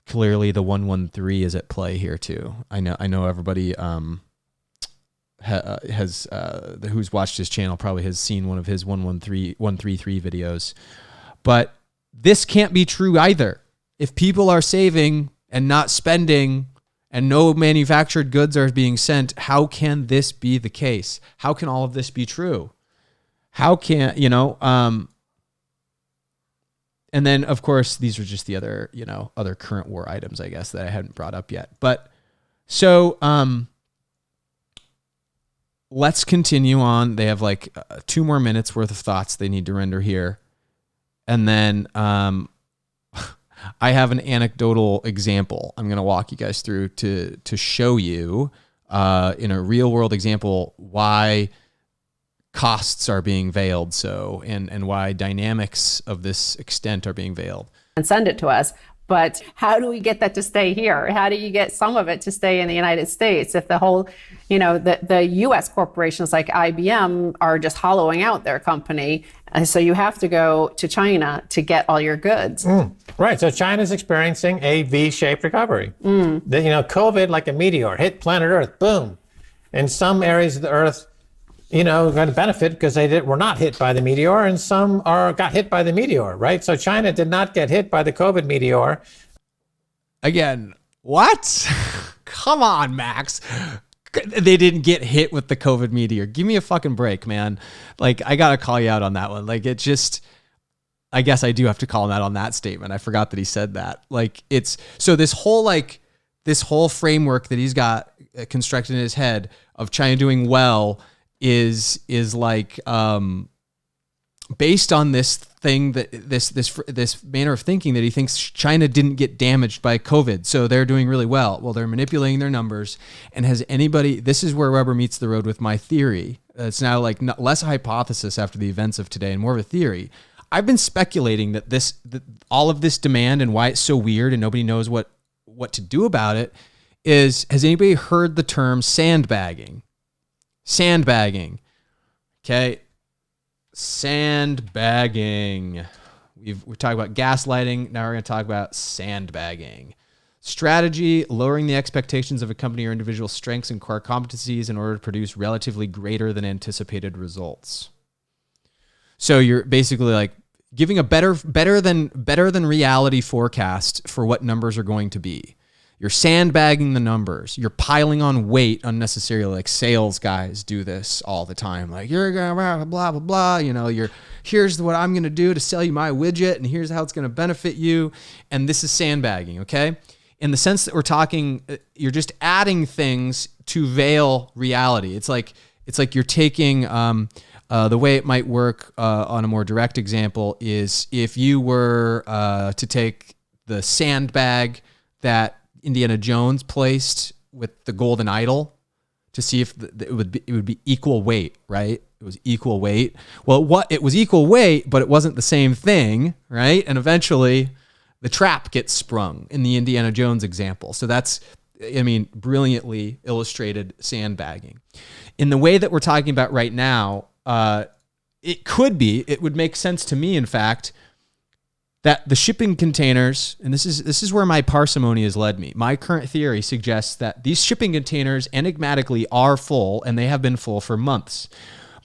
Speaker 1: clearly the 113 is at play here too. I know everybody who's watched his channel probably has seen one of his 133 videos. But this can't be true either. If people are saving and not spending and no manufactured goods are being sent, how can this be the case? How can all of this be true? How can, and then, of course, these are just the other current war items, I guess, that I hadn't brought up yet. But so let's continue on. They have like 2 more minutes worth of thoughts they need to render here. And then I have an anecdotal example I'm going to walk you guys through to show you in a real world example why costs are being veiled and why dynamics of this extent are being veiled.
Speaker 4: And send it to us. But how do we get that to stay here? How do you get some of it to stay in the United States if the whole, the U.S. corporations like IBM are just hollowing out their company? And so you have to go to China to get all your goods.
Speaker 2: Right. So China's experiencing a V-shaped recovery. COVID, like a meteor, hit planet Earth, boom. In some areas of the Earth, going to benefit because they were not hit by the meteor, and some got hit by the meteor, right? So China did not get hit by the COVID meteor.
Speaker 1: Again, what? Come on, Max. They didn't get hit with the COVID meteor. Give me a fucking break, man. Like, I got to call you out on that one. Like, it just, I guess I do have to call him out on that statement. I forgot that he said that. Like, it's, so this whole framework that he's got constructed in his head of China doing well is like based on this thing that this manner of thinking that he thinks China didn't get damaged by COVID, so they're doing really well. Well, they're manipulating their numbers. And this is where rubber meets the road with my theory. It's now like less a hypothesis after the events of today and more of a theory. I've been speculating that all of this demand and why it's so weird and nobody knows what to do about it is, has anybody heard the term sandbagging? Sandbagging. Okay. Sandbagging. We're talking about gaslighting. Now we're going to talk about sandbagging. Strategy, lowering the expectations of a company or individual's strengths and core competencies in order to produce relatively greater than anticipated results. So you're basically like giving a better than reality forecast for what numbers are going to be. You're sandbagging the numbers. You're piling on weight unnecessarily. Like sales guys do this all the time. Like, you're gonna blah blah blah. You know, here's what I'm gonna do to sell you my widget, and here's how it's gonna benefit you. And this is sandbagging, okay? In the sense that we're talking, you're just adding things to veil reality. It's like you're taking the way it might work on a more direct example is if you were to take the sandbag that Indiana Jones placed with the golden idol to see if it would be equal weight, right? It was equal weight. Well, it was equal weight, but it wasn't the same thing, right? And eventually the trap gets sprung in the Indiana Jones example. So that's, I mean, brilliantly illustrated sandbagging. In the way that we're talking about right now, it would make sense to me, in fact, that the shipping containers, and this is where my parsimony has led me. My current theory suggests that these shipping containers enigmatically are full, and they have been full for months.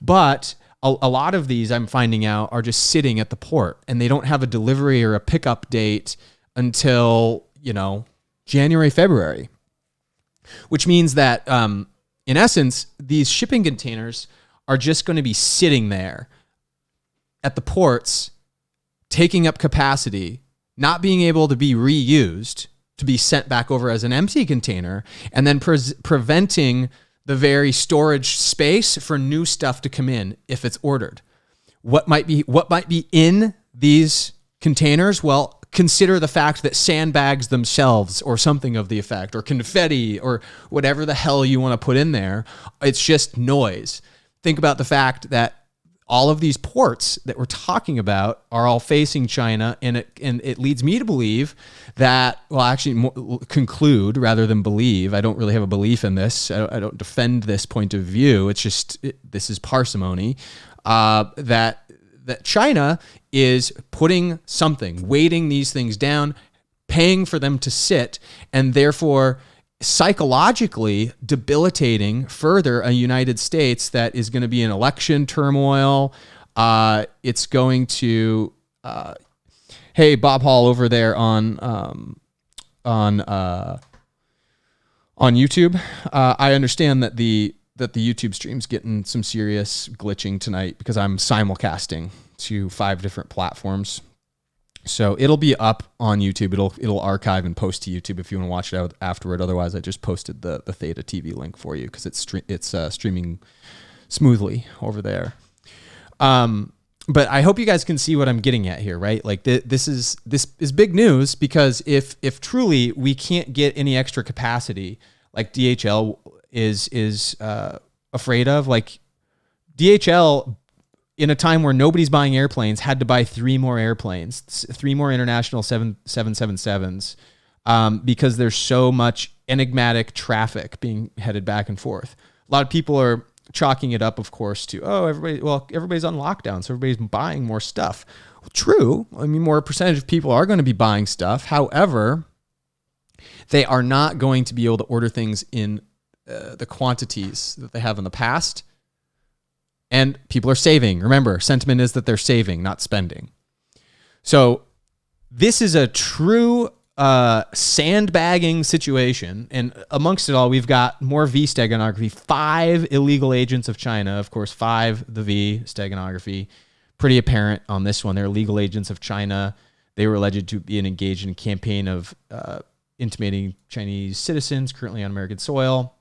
Speaker 1: But a lot of these, I'm finding out, are just sitting at the port, and they don't have a delivery or a pickup date until, January, February. Which means that, in essence, these shipping containers are just going to be sitting there at the ports, taking up capacity, not being able to be reused, to be sent back over as an empty container, and then preventing the very storage space for new stuff to come in if it's ordered. What might be in these containers? Well, consider the fact that sandbags themselves or something of the effect, or confetti, or whatever the hell you want to put in there. It's just noise. Think about the fact that all of these ports that we're talking about are all facing China, and it leads me to believe that, conclude rather than believe. I don't really have a belief in this. I don't defend this point of view. It's just, this is parsimony, that China is putting something, weighting these things down, paying for them to sit, and therefore psychologically debilitating further a United States that is going to be in election turmoil. It's going to, hey, Bob Hall over there on YouTube. I understand that the YouTube stream's getting some serious glitching tonight because I'm simulcasting to 5 different platforms. So it'll be up on YouTube. It'll archive and post to YouTube if you want to watch it out afterward. Otherwise, I just posted the Theta TV link for you because it's streaming smoothly over there. But I hope you guys can see what I'm getting at here, right? Like this is big news, because if truly we can't get any extra capacity, like DHL is afraid of, like DHL, in a time where nobody's buying airplanes, had to buy 3 more airplanes, 3 more international 777s, because there's so much enigmatic traffic being headed back and forth. A lot of people are chalking it up, of course, to, everybody's on lockdown, so everybody's buying more stuff. Well, true. I mean, more percentage of people are going to be buying stuff. However, they are not going to be able to order things in the quantities that they have in the past. And people are saving. Remember, sentiment is that they're saving, not spending. So this is a true sandbagging situation. And amongst it all, we've got more V steganography, 5 illegal agents of China. Of course, 5 the V steganography. Pretty apparent on this one. They're illegal agents of China. They were alleged to be engaged in a campaign of intimidating Chinese citizens currently on American soil.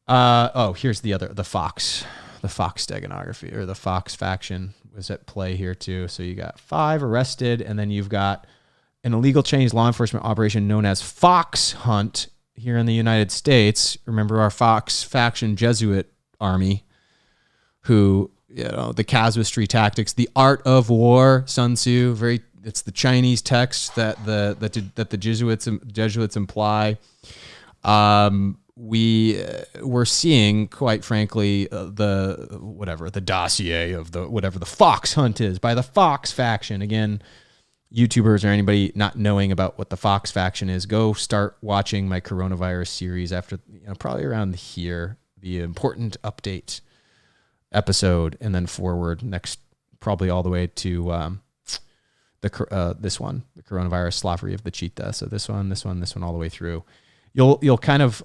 Speaker 1: Here's the Fox steganography, or the Fox faction was at play here too. So you got 5 arrested, and then you've got an illegal Chinese law enforcement operation known as Fox Hunt here in the United States. Remember our Fox faction Jesuit army, who, the casuistry tactics, the art of war, Sun Tzu, very, it's the Chinese text that the Jesuits imply. We're seeing, quite frankly, the dossier of whatever the Fox hunt is by the Fox faction. Again, YouTubers or anybody not knowing about what the Fox faction is, go start watching my coronavirus series after, probably around here, the important update episode, and then forward next, probably all the way to this one, the coronavirus slavery of the cheetah. So this one, all the way through. You'll kind of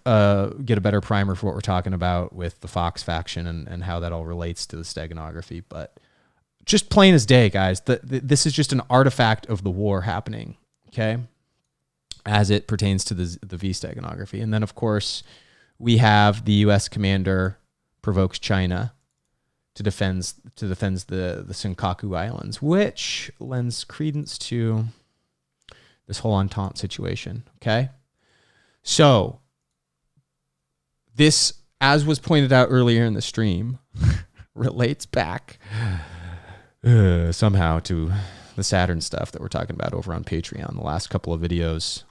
Speaker 1: get a better primer for what we're talking about with the Fox faction and how that all relates to the steganography. But just plain as day, guys, this is just an artifact of the war happening, okay, as it pertains to the V steganography. And then, of course, we have the U.S. commander provokes China to defend the Senkaku Islands, which lends credence to this whole Entente situation, okay? So this, as was pointed out earlier in the stream, relates back somehow to the Saturn stuff that we're talking about over on Patreon, the last couple of videos.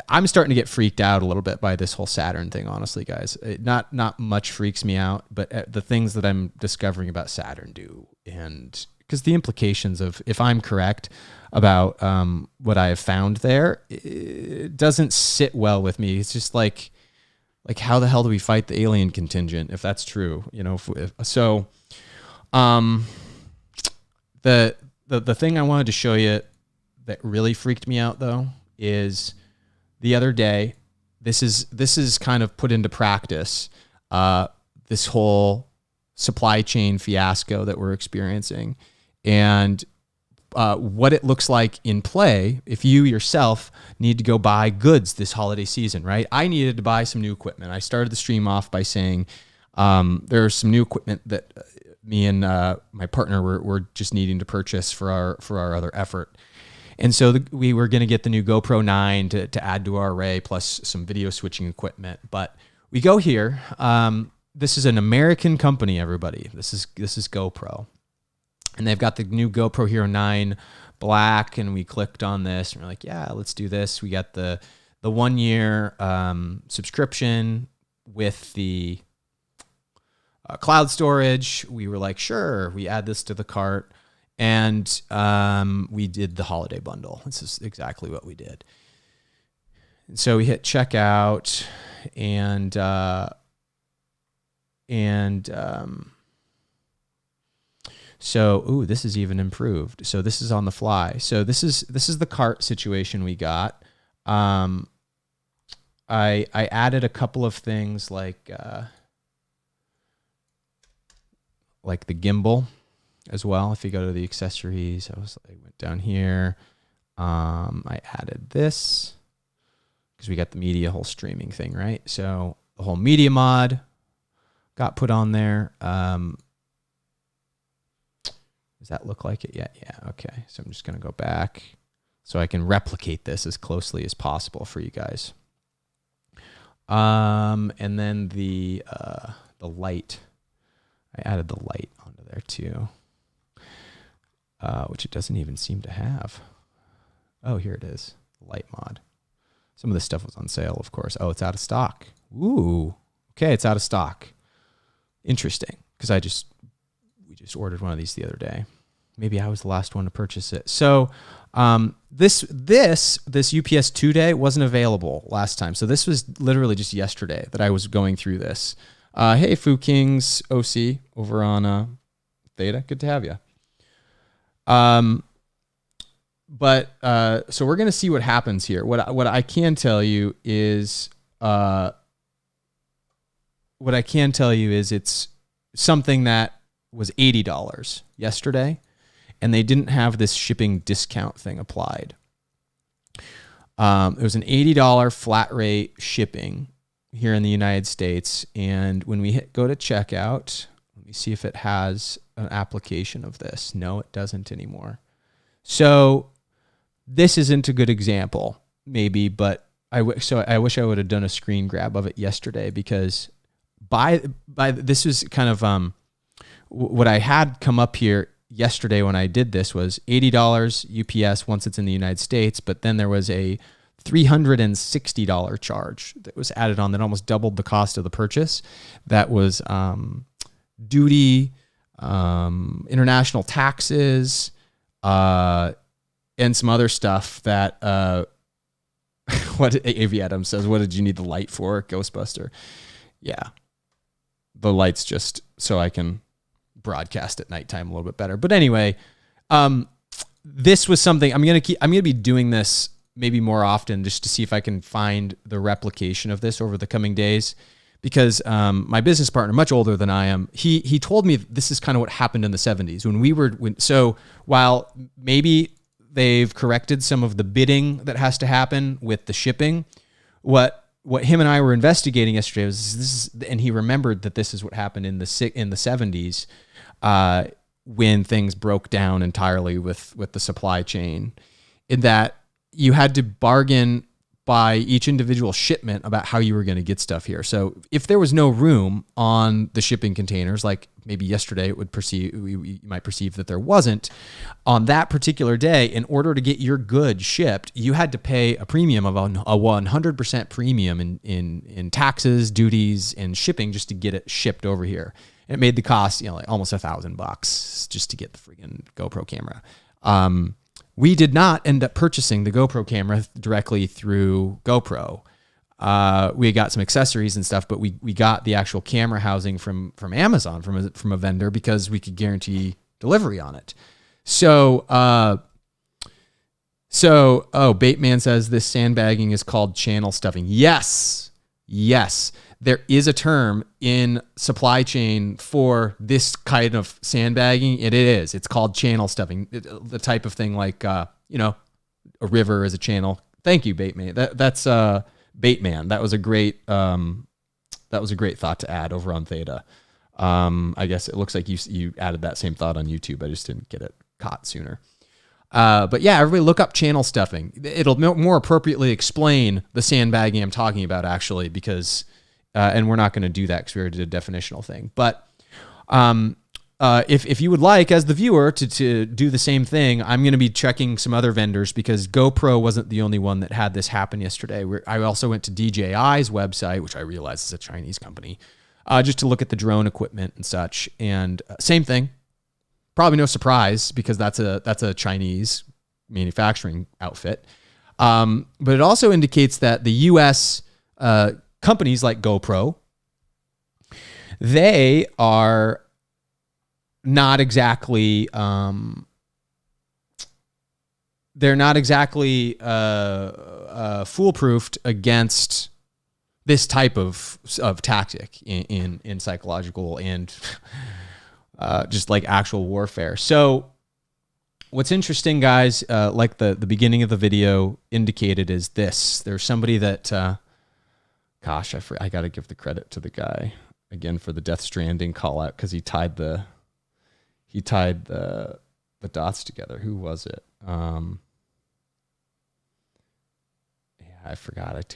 Speaker 1: I'm starting to get freaked out a little bit by this whole Saturn thing, honestly, guys. Not much freaks me out, but the things that I'm discovering about Saturn do. And because the implications of, if I'm correct about what I have found there, it doesn't sit well with me. It's just like how the hell do we fight the alien contingent if that's true? The thing I wanted to show you that really freaked me out, though, is the other day, this is kind of put into practice, this whole supply chain fiasco that we're experiencing, and what it looks like in play if you yourself need to go buy goods this holiday season, right? I needed to buy some new equipment. I started the stream off by saying there's some new equipment that me and my partner were just needing to purchase for our other effort. And so we were going to get the new GoPro 9 to add to our array, plus some video switching equipment. But we go here. This is an American company, everybody. This is GoPro. And they've got the new GoPro Hero 9 Black, and we clicked on this, and we're like, yeah, let's do this. We got the 1 year subscription with the cloud storage. We were like, sure, we add this to the cart. And we did the holiday bundle. This is exactly what we did. And so we hit checkout, and so this is even improved. So this is on the fly. So this is the cart situation we got. I added a couple of things like the gimbal as well. If you go to the accessories, I went down here. I added this because we got the media whole streaming thing, right? So the whole media mod got put on there. Does that look like it yet? Yeah. Okay. So I'm just going to go back so I can replicate this as closely as possible for you guys. And then the light, I added the light onto there too. Which it doesn't even seem to have. Oh, here it is, light mod. Some of this stuff was on sale, of course. Oh, it's out of stock. Ooh, okay, it's out of stock. Interesting, because we just ordered one of these the other day. Maybe I was the last one to purchase it. So this UPS 2-day wasn't available last time. So this was literally just yesterday that I was going through this. Hey, Fu Kings OC over on Theta, good to have you. So we're going to see what happens here. What I can tell you is, it's something that was $80 yesterday, and they didn't have this shipping discount thing applied. It was an $80 flat rate shipping here in the United States. And when we go to checkout, let me see if it has an application of this. No, it doesn't anymore. So this isn't a good example, maybe, but I wish I would have done a screen grab of it yesterday, because by this was kind of what I had come up here yesterday when I did this was $80 UPS once it's in the United States, but then there was a $360 charge that was added on that almost doubled the cost of the purchase. That was duty, international taxes, and some other stuff that what AV Adam says, what did you need the light for, Ghostbuster? Yeah, the light's just so I can broadcast at nighttime a little bit better. But anyway, this was something I'm gonna be doing this maybe more often just to see if I can find the replication of this over the coming days, because my business partner, much older than I am, he told me this is kind of what happened in the 70s so while maybe they've corrected some of the bidding that has to happen with the shipping, what him and I were investigating yesterday was and he remembered that this is what happened in the 70s when things broke down entirely with the supply chain, in that you had to bargain by each individual shipment about how you were going to get stuff here. So if there was no room on the shipping containers, like maybe yesterday you might perceive that there wasn't, on that particular day, in order to get your goods shipped, you had to pay a premium of a 100% premium in taxes, duties, and shipping just to get it shipped over here. And it made the cost, like almost $1,000 just to get the freaking GoPro camera. We did not end up purchasing the GoPro camera directly through GoPro. We got some accessories and stuff, but we got the actual camera housing from Amazon, from a vendor, because we could guarantee delivery on it. So Bateman says this sandbagging is called channel stuffing. Yes. There is a term in supply chain for this kind of sandbagging. It is. It's called channel stuffing. The type of thing like, a river is a channel. Thank you, Bateman. That's Bateman. That was a great thought to add over on Theta. I guess it looks like you added that same thought on YouTube. I just didn't get it caught sooner. But yeah, everybody look up channel stuffing. It'll more appropriately explain the sandbagging I'm talking about, actually, because and we're not going to do that because we already did a definitional thing. But if you would like, as the viewer, to do the same thing, I'm going to be checking some other vendors, because GoPro wasn't the only one that had this happen yesterday. I also went to DJI's website, which I realize is a Chinese company, just to look at the drone equipment and such. And same thing. Probably no surprise, because that's a Chinese manufacturing outfit. But it also indicates that the U.S. Companies like GoPro, they are not exactly foolproofed against this type of tactic in psychological and just like actual warfare. So what's interesting, guys, like the beginning of the video indicated, is this. There's somebody that gosh, I got to give the credit to the guy again for the Death Stranding call out, because he tied the dots together. Who was it? Yeah, I forgot.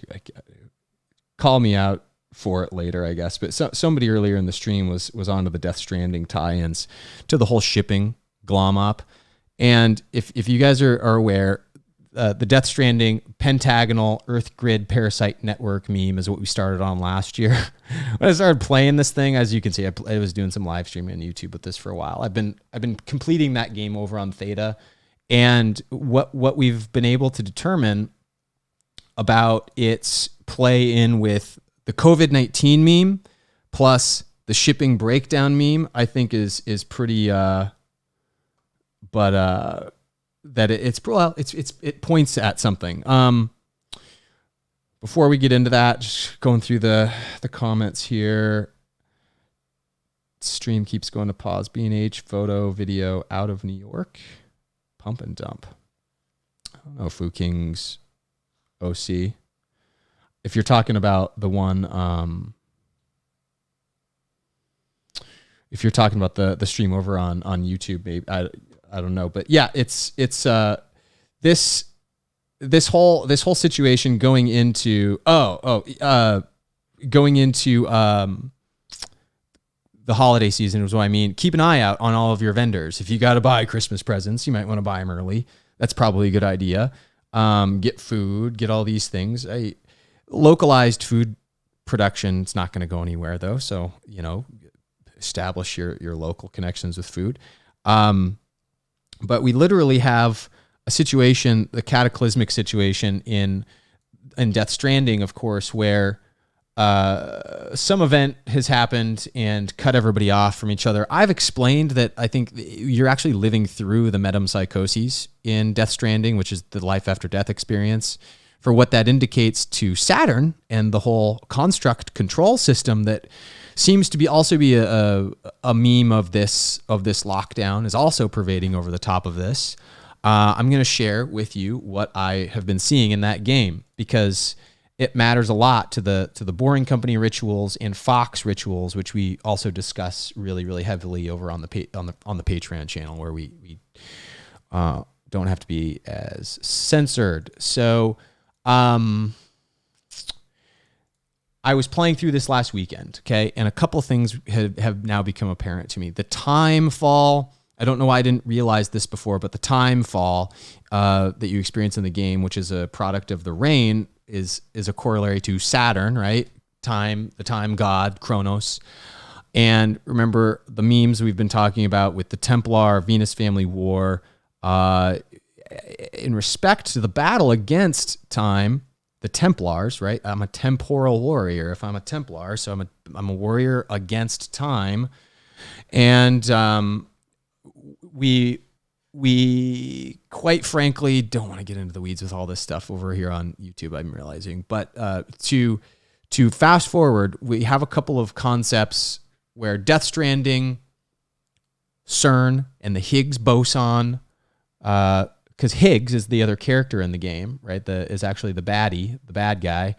Speaker 1: Call me out for it later, I guess. But somebody earlier in the stream was onto the Death Stranding tie-ins to the whole shipping glom up. And if you guys are aware, the Death Stranding pentagonal Earth grid parasite network meme is what we started on last year. When I started playing this thing, as you can see, I was doing some live streaming on YouTube with this for a while. I've been completing that game over on Theta, and what we've been able to determine about its play in with the COVID-19 meme plus the shipping breakdown meme, I think is pretty. That it points at something. Before we get into that, just going through the comments here. Stream keeps going to pause. B&H photo video out of New York. Pump and dump. I don't know, Fu King's OC. If you're talking about the one, if you're talking about the stream over on YouTube, maybe I don't know, but yeah, it's this whole situation going into the holiday season is what I mean. Keep an eye out on all of your vendors. If you got to buy Christmas presents, you might want to buy them early. That's probably a good idea. Get food, get all these things. Localized food production, it's not going to go anywhere though. So, establish your local connections with food. But we literally have a situation, the cataclysmic situation in Death Stranding, of course, where some event has happened and cut everybody off from each other. I've explained that I think you're actually living through the metempsychoses in Death Stranding, which is the life after death experience, for what that indicates to Saturn and the whole construct control system that seems to be a meme of this lockdown is also pervading over the top of this. I'm going to share with you what I have been seeing in that game, because it matters a lot to the Boring Company rituals and Fox rituals, which we also discuss really, really heavily over on the Patreon channel, where we don't have to be as censored. So, I was playing through this last weekend, okay, and a couple things have now become apparent to me. The time fall, I don't know why I didn't realize this before, but the time fall that you experience in the game, which is a product of the rain, is a corollary to Saturn, right? The time god, Kronos. And remember the memes we've been talking about with the Templar Venus family war, in respect to the battle against time, the Templars, right? I'm a temporal warrior if I'm a Templar, so I'm a warrior against time. And we quite frankly don't want to get into the weeds with all this stuff over here on YouTube, I'm realizing. But to fast forward, we have a couple of concepts where Death Stranding, CERN, and the Higgs boson, because Higgs is the other character in the game, right? Is actually the baddie, the bad guy.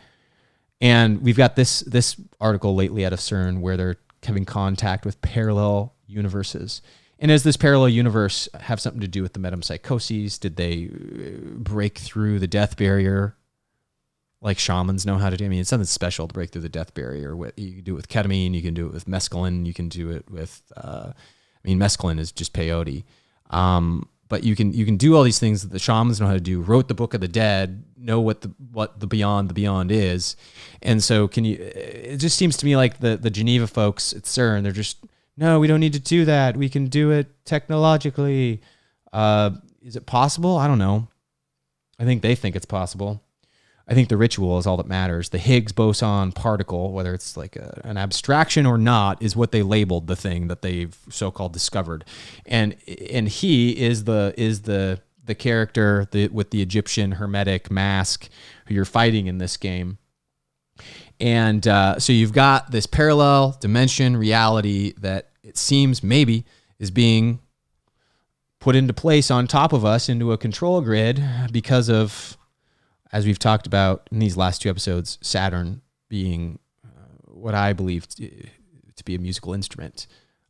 Speaker 1: And we've got this article lately out of CERN where they're having contact with parallel universes. And does this parallel universe have something to do with the metempsychoses? Did they break through the death barrier like shamans know how to do? I mean, it's something special to break through the death barrier. You can do it with ketamine, you can do it with mescaline, you can do it with, mescaline is just peyote. But you can do all these things that the shamans know how to do, wrote the Book of the Dead, know what the beyond is. And so it just seems to me like the Geneva folks at CERN, they're just, no, we don't need to do that. We can do it technologically. Is it possible? I don't know. I think they think it's possible. I think the ritual is all that matters. The Higgs boson particle, whether it's like an abstraction or not, is what they labeled the thing that they've so-called discovered. And he is the character with the Egyptian hermetic mask who you're fighting in this game. And so you've got this parallel dimension reality that it seems maybe is being put into place on top of us into a control grid because of, as we've talked about in these last two episodes, Saturn being what I believe to be a musical instrument,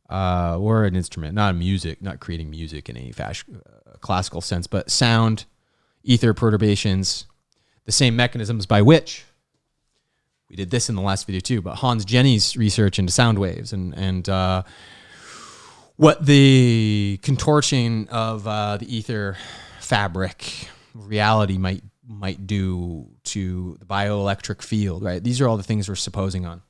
Speaker 1: or an instrument, not creating music in any classical sense, but sound, ether perturbations, the same mechanisms by which we did this in the last video too, but Hans Jenny's research into sound waves and what the contortion of the ether fabric reality might do to the bioelectric field, right? These are all the things we're supposing on.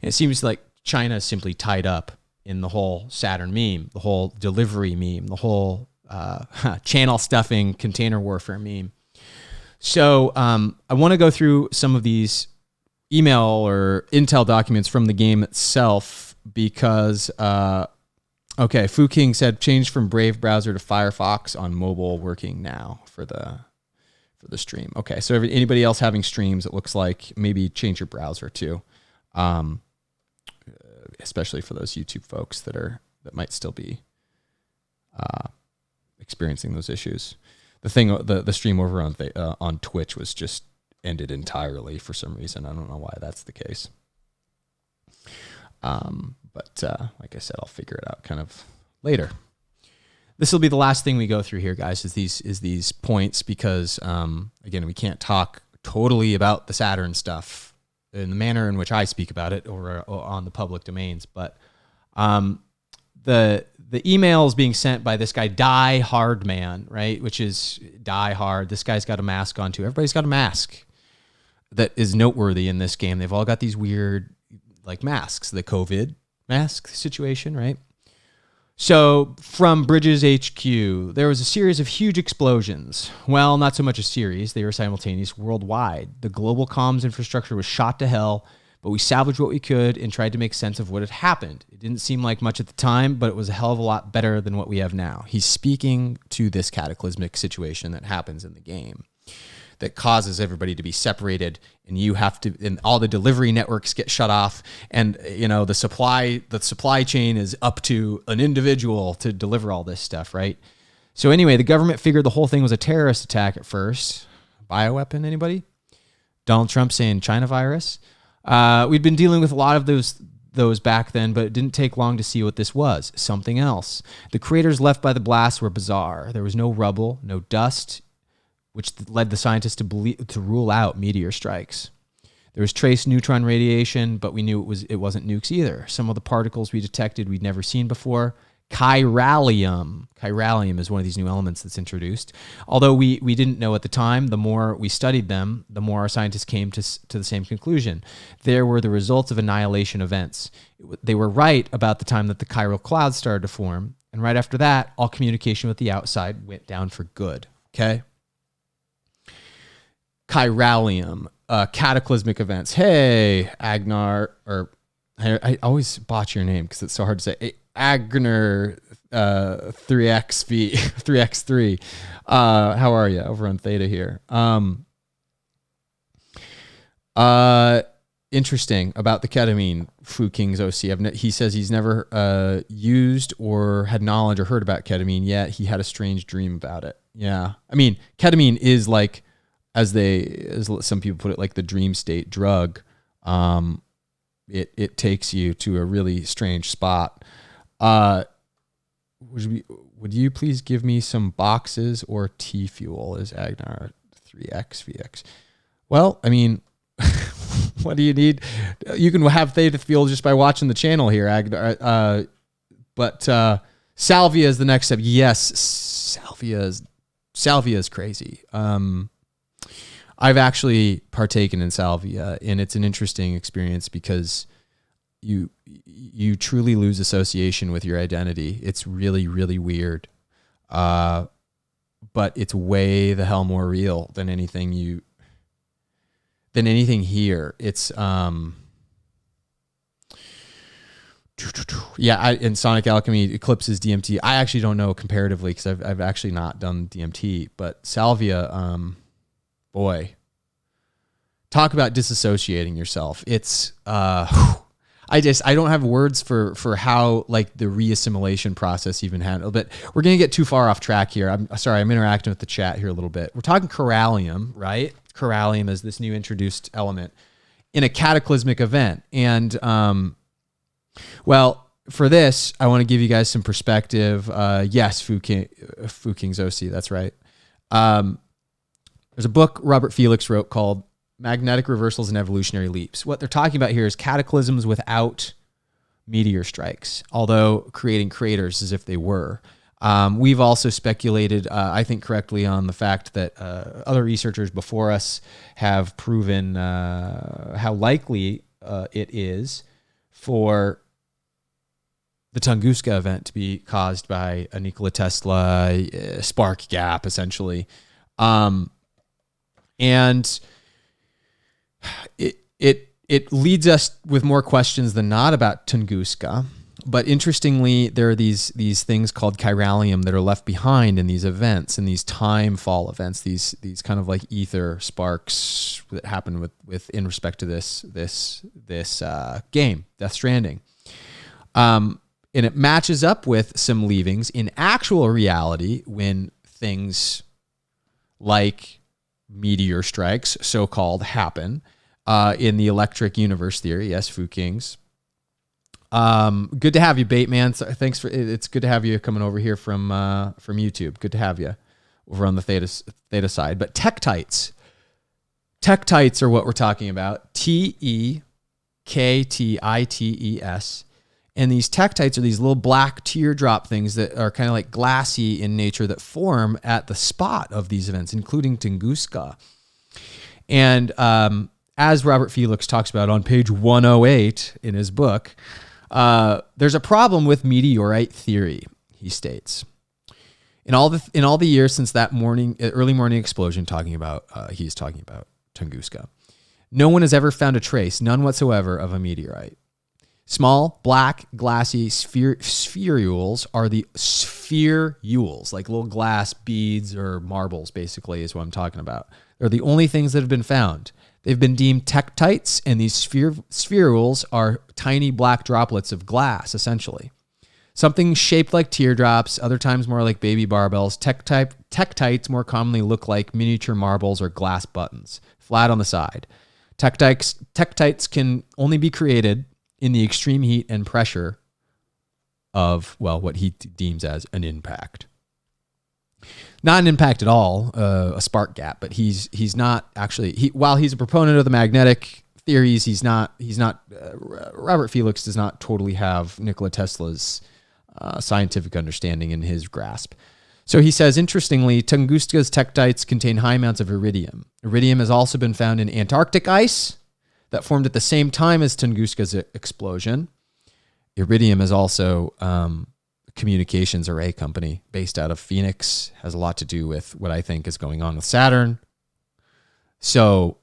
Speaker 1: And it seems like China is simply tied up in the whole Saturn meme, the whole delivery meme, the whole channel stuffing, container warfare meme. So I want to go through some of these email or intel documents from the game itself because, Fu King said change from Brave browser to Firefox on mobile working now for the stream. Okay, so anybody else having streams, it looks like maybe change your browser too, especially for those YouTube folks that might still be experiencing those issues. The stream over on Twitch was just ended entirely for some reason. I don't know why that's the case. But like I said, I'll figure it out kind of later. This will be the last thing we go through here, guys, is these points because, again, we can't talk totally about the Saturn stuff in the manner in which I speak about it or on the public domains. But the emails being sent by this guy, Die Hard Man, right? Which is Die Hard. This guy's got a mask on too. Everybody's got a mask that is noteworthy in this game. They've all got these weird like masks, the COVID mask situation, right? So from Bridges HQ, there was a series of huge explosions. Well, not so much a series. They were simultaneous worldwide. The global comms infrastructure was shot to hell, but we salvaged what we could and tried to make sense of what had happened. It didn't seem like much at the time, but it was a hell of a lot better than what we have now. He's speaking to this cataclysmic situation that happens in the game that causes everybody to be separated, and you have to, and all the delivery networks get shut off, and the supply chain is up to an individual to deliver all this stuff, right? So anyway, the government figured the whole thing was a terrorist attack at first. Bioweapon, anybody? Donald Trump saying China virus. We'd been dealing with a lot of those back then, but it didn't take long to see what this was. Something else. The craters left by the blast were bizarre. There was no rubble, no dust, which led the scientists to rule out meteor strikes. There was trace neutron radiation, but we knew it wasn't nukes either. Some of the particles we detected we'd never seen before. Chiralium. Chiralium is one of these new elements that's introduced. Although we didn't know at the time, the more we studied them, the more our scientists came to the same conclusion. There were the results of annihilation events. They were right about the time that the chiral clouds started to form. And right after that, all communication with the outside went down for good. Okay? Chiralium, cataclysmic events. Hey, Agnar, or I always botch your name because it's so hard to say. Agnar 3XV, 3X3. How are you over on Theta here? Interesting about the ketamine, Fu King's OC. He says he's never used or had knowledge or heard about ketamine yet. He had a strange dream about it. Yeah. I mean, ketamine is like, as some people put it, like the dream state drug. It takes you to a really strange spot. Would you please give me some boxes or T fuel? Is Agnar 3XVX? Well, I mean, what do you need? You can have theta fuel just by watching the channel here, Agnar. But salvia is the next step. Yes, salvia is crazy. I've actually partaken in salvia, and it's an interesting experience because you truly lose association with your identity. It's really, really weird. But it's way the hell more real than anything here. It's in Sonic Alchemy eclipses DMT. I actually don't know comparatively because I've actually not done DMT, but salvia, boy, talk about disassociating yourself. It's I don't have words for how like the reassimilation process even handled, but we're going to get too far off track here. I'm sorry. I'm interacting with the chat here a little bit. We're talking chiralium, right? Chiralium is this new introduced element in a cataclysmic event. And, well, for this, I want to give you guys some perspective. Yes, Fu King's OC. That's right. There's a book Robert Felix wrote called Magnetic Reversals and Evolutionary Leaps. What they're talking about here is cataclysms without meteor strikes, although creating craters as if they were. We've also speculated, I think correctly, on the fact that other researchers before us have proven how likely it is for the Tunguska event to be caused by a Nikola Tesla spark gap, essentially. And it leads us with more questions than not about Tunguska. But interestingly, there are these things called chiralium that are left behind in these events, in these time fall events, these kind of like ether sparks that happen with in respect to this game, Death Stranding. And it matches up with some leavings in actual reality when things like meteor strikes, so-called, happen in the electric universe theory. Yes, Fu Kings. Good to have you, Bateman. So thanks it's good to have you coming over here from YouTube. Good to have you over on the theta side. But Tektites Tektites are what we're talking about. Tektites. And these tektites are these little black teardrop things that are kind of like glassy in nature that form at the spot of these events, including Tunguska. And as Robert Felix talks about on page 108 in his book, there's a problem with meteorite theory, he states. In all the years since that early morning explosion, he's talking about Tunguska, no one has ever found a trace, none whatsoever, of a meteorite. Small, black, glassy spherules are the spherules, like little glass beads or marbles, basically, is what I'm talking about. They're the only things that have been found. They've been deemed tektites, and these spherules are tiny black droplets of glass, essentially. Something shaped like teardrops, other times more like baby barbells. Tektites more commonly look like miniature marbles or glass buttons, flat on the side. Tektites can only be created in the extreme heat and pressure of, well, what he deems as an impact. Not an impact at all, a spark gap, but he's not actually, while he's a proponent of the magnetic theories, Robert Felix does not totally have Nikola Tesla's scientific understanding in his grasp. So he says, interestingly, Tunguska's tektites contain high amounts of iridium. Iridium has also been found in Antarctic ice that formed at the same time as Tunguska's explosion. Iridium is also a communications array company based out of Phoenix, has a lot to do with what I think is going on with Saturn. So,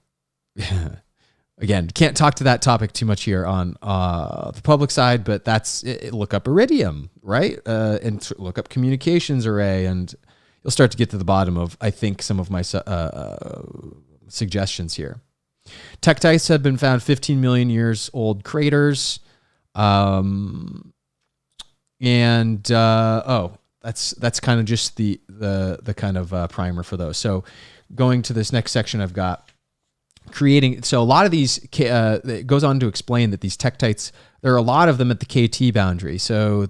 Speaker 1: again, can't talk to that topic too much here on the public side, but that's it. Look up iridium, right? And look up communications array, and you'll start to get to the bottom of, I think, some of my suggestions here. Tektites have been found 15 million years old craters. That's kind of just the kind of primer for those. So going to this next section, I've got creating. So a lot of these, it goes on to explain that these tektites, there are a lot of them at the KT boundary. So,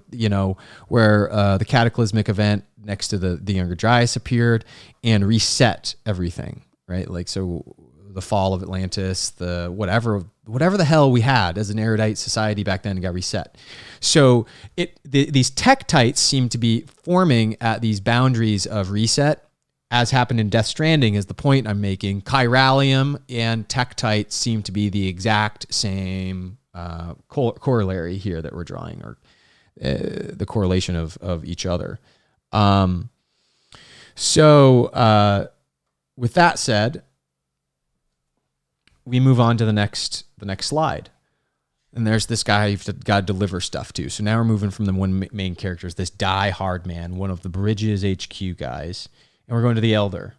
Speaker 1: where the cataclysmic event next to the Younger Dryas appeared and reset everything, right? Like, so the fall of Atlantis, the whatever the hell we had as an erudite society back then got reset. So these tektites seem to be forming at these boundaries of reset, as happened in Death Stranding, is the point I'm making. Chiralium and tektite seem to be the exact same corollary here that we're drawing, or the correlation of each other. With that said, we move on to the next slide. And there's this guy you've got to deliver stuff to. So now we're moving from the one main character, this die-hard man, one of the Bridges HQ guys, and we're going to the Elder.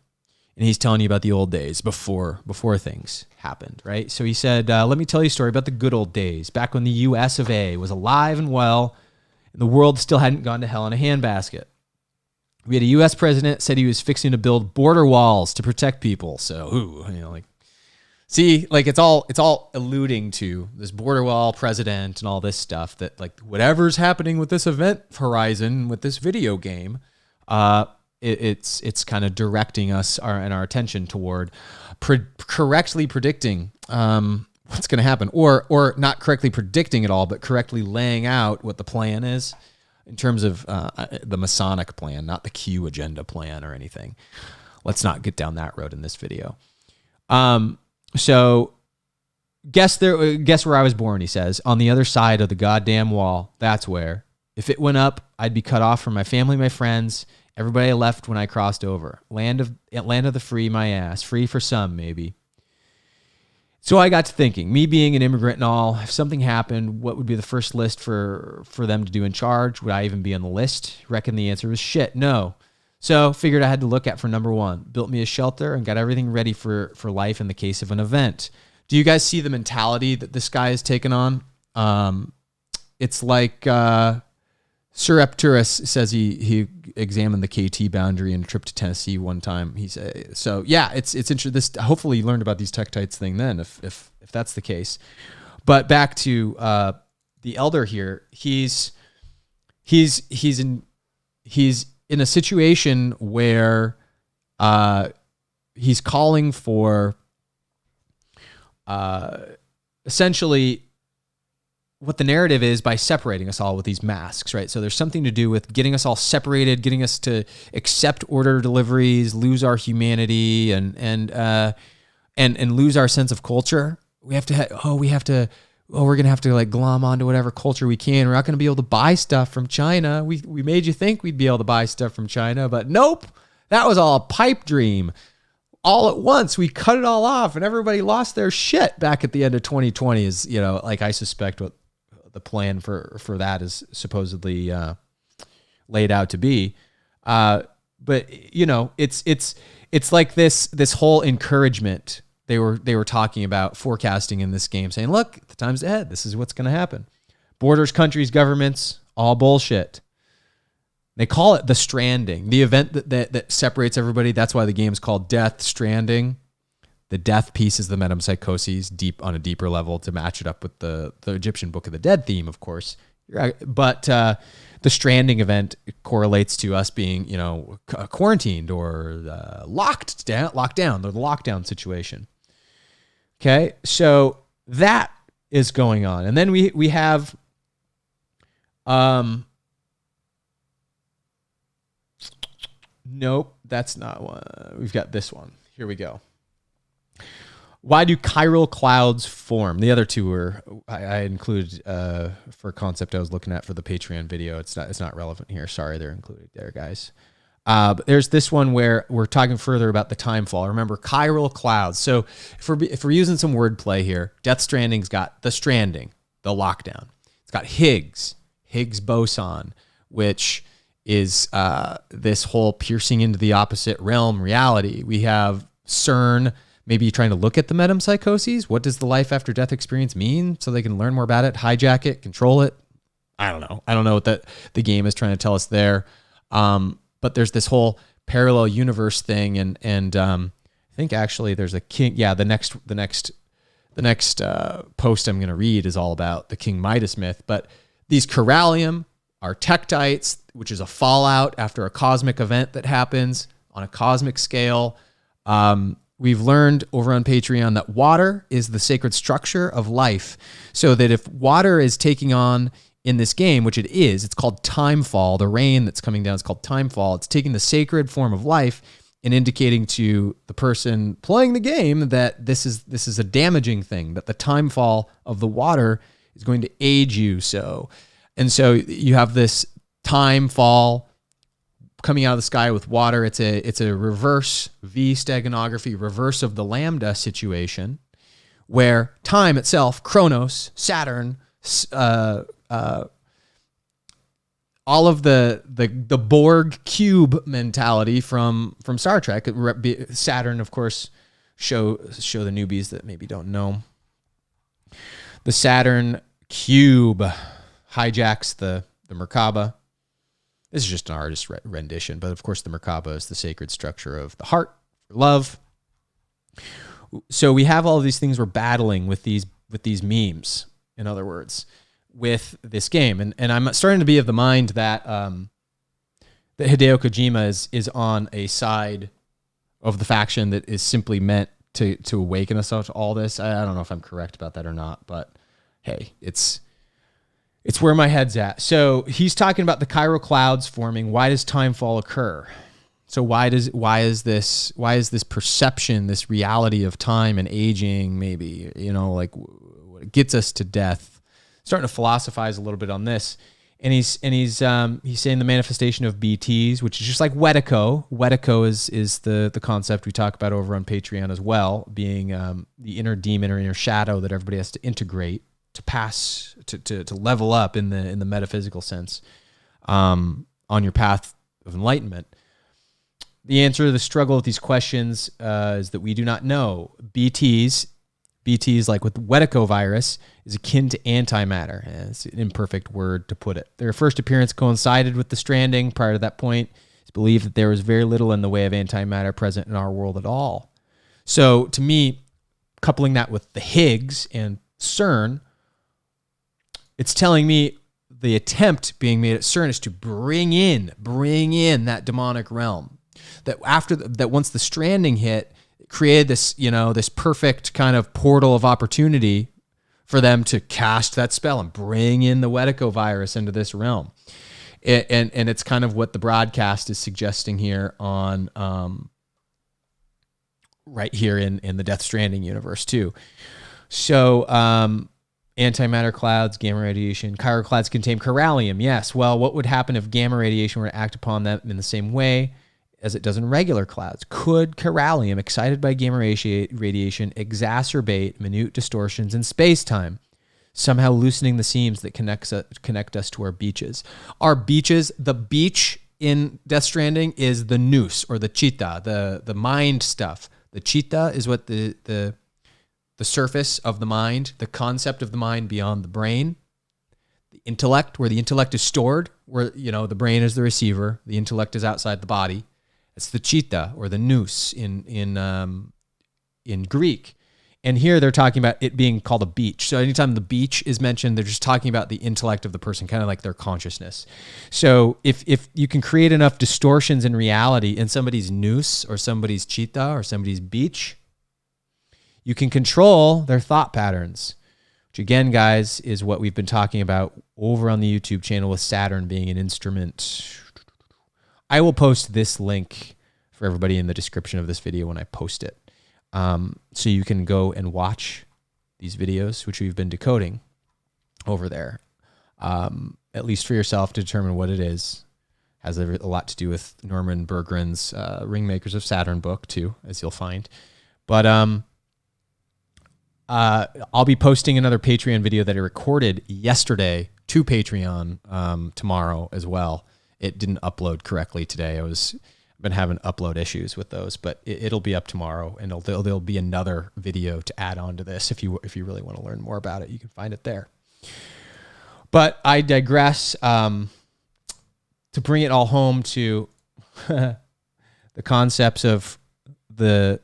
Speaker 1: And he's telling you about the old days before things happened, right? So he said, let me tell you a story about the good old days, back when the US of A was alive and well, and the world still hadn't gone to hell in a handbasket. We had a US president said he was fixing to build border walls to protect people. So, see, like it's all alluding to this border wall president and all this stuff, that like whatever's happening with this event horizon with this video game, it's kind of directing us and our attention toward correctly predicting what's going to happen, or not correctly predicting it all, but correctly laying out what the plan is in terms of the Masonic plan, not the Q agenda plan or anything. Let's not get down that road in this video. So guess where I was born, he says. On the other side of the goddamn wall. That's where. If it went up, I'd be cut off from my family, my friends, everybody I left when I crossed over. Land of the free, my ass. Free for some, maybe. So I got to thinking, me being an immigrant and all, if something happened, what would be the first list for them to do in charge? Would I even be on the list? Reckon the answer was shit, no. So figured I had to look at for number one. Built me a shelter and got everything ready for life in the case of an event. Do you guys see the mentality that this guy has taken on? It's like Sir Epicurus says he examined the KT boundary in a trip to Tennessee one time. It's interesting. This, hopefully you learned about these tektites thing then, if that's the case. But back to the Elder here. He's in a situation where he's calling for essentially what the narrative is by separating us all with these masks, right? So there's something to do with getting us all separated, getting us to accept order deliveries, lose our humanity, and lose our sense of culture. We're gonna have to like glom onto whatever culture we can. We're not gonna be able to buy stuff from China. We made you think we'd be able to buy stuff from China, but nope, that was all a pipe dream. All at once, we cut it all off, and everybody lost their shit back at the end of 2020. Is like I suspect what the plan for that is supposedly laid out to be. But it's like this whole encouragement they were talking about forecasting in this game, saying, look, the time's ahead. This is what's going to happen. Borders, countries, governments, all bullshit. They call it the Stranding, the event that separates everybody. That's why the game's called Death Stranding. The death piece is the metempsychoses, deep on a deeper level to match it up with the Egyptian Book of the Dead theme, of course. But the Stranding event correlates to us being, quarantined or locked down, the lockdown situation. Okay, so that is going on, and then we have nope, that's not one. We've got this one. Here we go. Why do chiral clouds form? The other two were I included for a concept I was looking at for the Patreon video. It's not relevant here. Sorry, they're included there, guys. But there's this one where we're talking further about the time fall. Remember, chiral clouds. So if we're using some wordplay here, Death Stranding's got the stranding, the lockdown. It's got Higgs boson, which is this whole piercing into the opposite realm reality. We have CERN, maybe trying to look at the metempsychoses. What does the life after death experience mean? So they can learn more about it, hijack it, control it. I don't know. I don't know what the game is trying to tell us there. But there's this whole parallel universe thing, and I think actually there's a king. Yeah, the next post I'm going to read is all about the King Midas myth. But these chiralium are tektites, which is a fallout after a cosmic event that happens on a cosmic scale. We've learned over on Patreon that water is the sacred structure of life. So that if water is taking on in this game, which it is, it's called timefall. The rain that's coming down is called timefall. It's taking the sacred form of life and indicating to the person playing the game that this is a damaging thing, that the timefall of the water is going to age you. And so you have this timefall coming out of the sky with water. It's a reverse V steganography, reverse of the lambda situation, where time itself, Chronos, Saturn, all of the Borg cube mentality from Star Trek. Saturn, of course, show the newbies that maybe don't know. The Saturn cube hijacks the Merkaba. This is just an artist's rendition, but of course the Merkaba is the sacred structure of the heart, love. So we have all of these things we're battling with these memes, in other words, with this game. And I'm starting to be of the mind that that Hideo Kojima is on a side of the faction that is simply meant to awaken us to all this. I don't know if I'm correct about that or not, but hey, it's where my head's at. So he's talking about the chiral clouds forming. Why does timefall occur? So why is this perception, this reality of time and aging, maybe, like what gets us to death? Starting to philosophize a little bit on this. And he's saying the manifestation of BTs, which is just like Wetico. Wetico is the concept we talk about over on Patreon as well, being the inner demon or inner shadow that everybody has to integrate to pass to level up in the metaphysical sense on your path of enlightenment. The answer to the struggle with these questions is that we do not know. BTs, like with Wetico virus, is akin to antimatter. It's an imperfect word to put it. Their first appearance coincided with the stranding. Prior to that point, it's believed that there was very little in the way of antimatter present in our world at all. So to me, coupling that with the Higgs and CERN, it's telling me the attempt being made at CERN is to bring in that demonic realm. That once the stranding hit, created this, this perfect kind of portal of opportunity for them to cast that spell and bring in the Wedico virus into this realm. And it's kind of what the broadcast is suggesting here on right here in the Death Stranding universe too. So antimatter clouds, gamma radiation, chiral clouds contain chiralium. Yes. Well, what would happen if gamma radiation were to act upon them in the same way as it does in regular clouds? Could chiralium, excited by gamma radiation, exacerbate minute distortions in space-time, somehow loosening the seams that connect us to our beaches? Our beaches, the beach in Death Stranding is the nous, or the chitta, the mind stuff. The chitta is what the surface of the mind, the concept of the mind beyond the brain. The intellect, where the intellect is stored, where the brain is the receiver, the intellect is outside the body. It's the chitta, or the nous in Greek. And here they're talking about it being called a beach. So anytime the beach is mentioned, they're just talking about the intellect of the person, kind of like their consciousness. So if you can create enough distortions in reality in somebody's nous or somebody's chitta or somebody's beach, you can control their thought patterns, which again, guys, is what we've been talking about over on the YouTube channel with Saturn being an instrument. I will post this link for everybody in the description of this video when I post it. So you can go and watch these videos, which we've been decoding over there, at least for yourself to determine what it is. Has a lot to do with Norman Berggren's Ringmakers of Saturn book too, as you'll find. But I'll be posting another Patreon video that I recorded yesterday to Patreon tomorrow as well. It didn't upload correctly today. I've been having upload issues with those, but it'll be up tomorrow, and there'll be another video to add on to this. If you really want to learn more about it, you can find it there. But I digress. To bring it all home to the concepts of the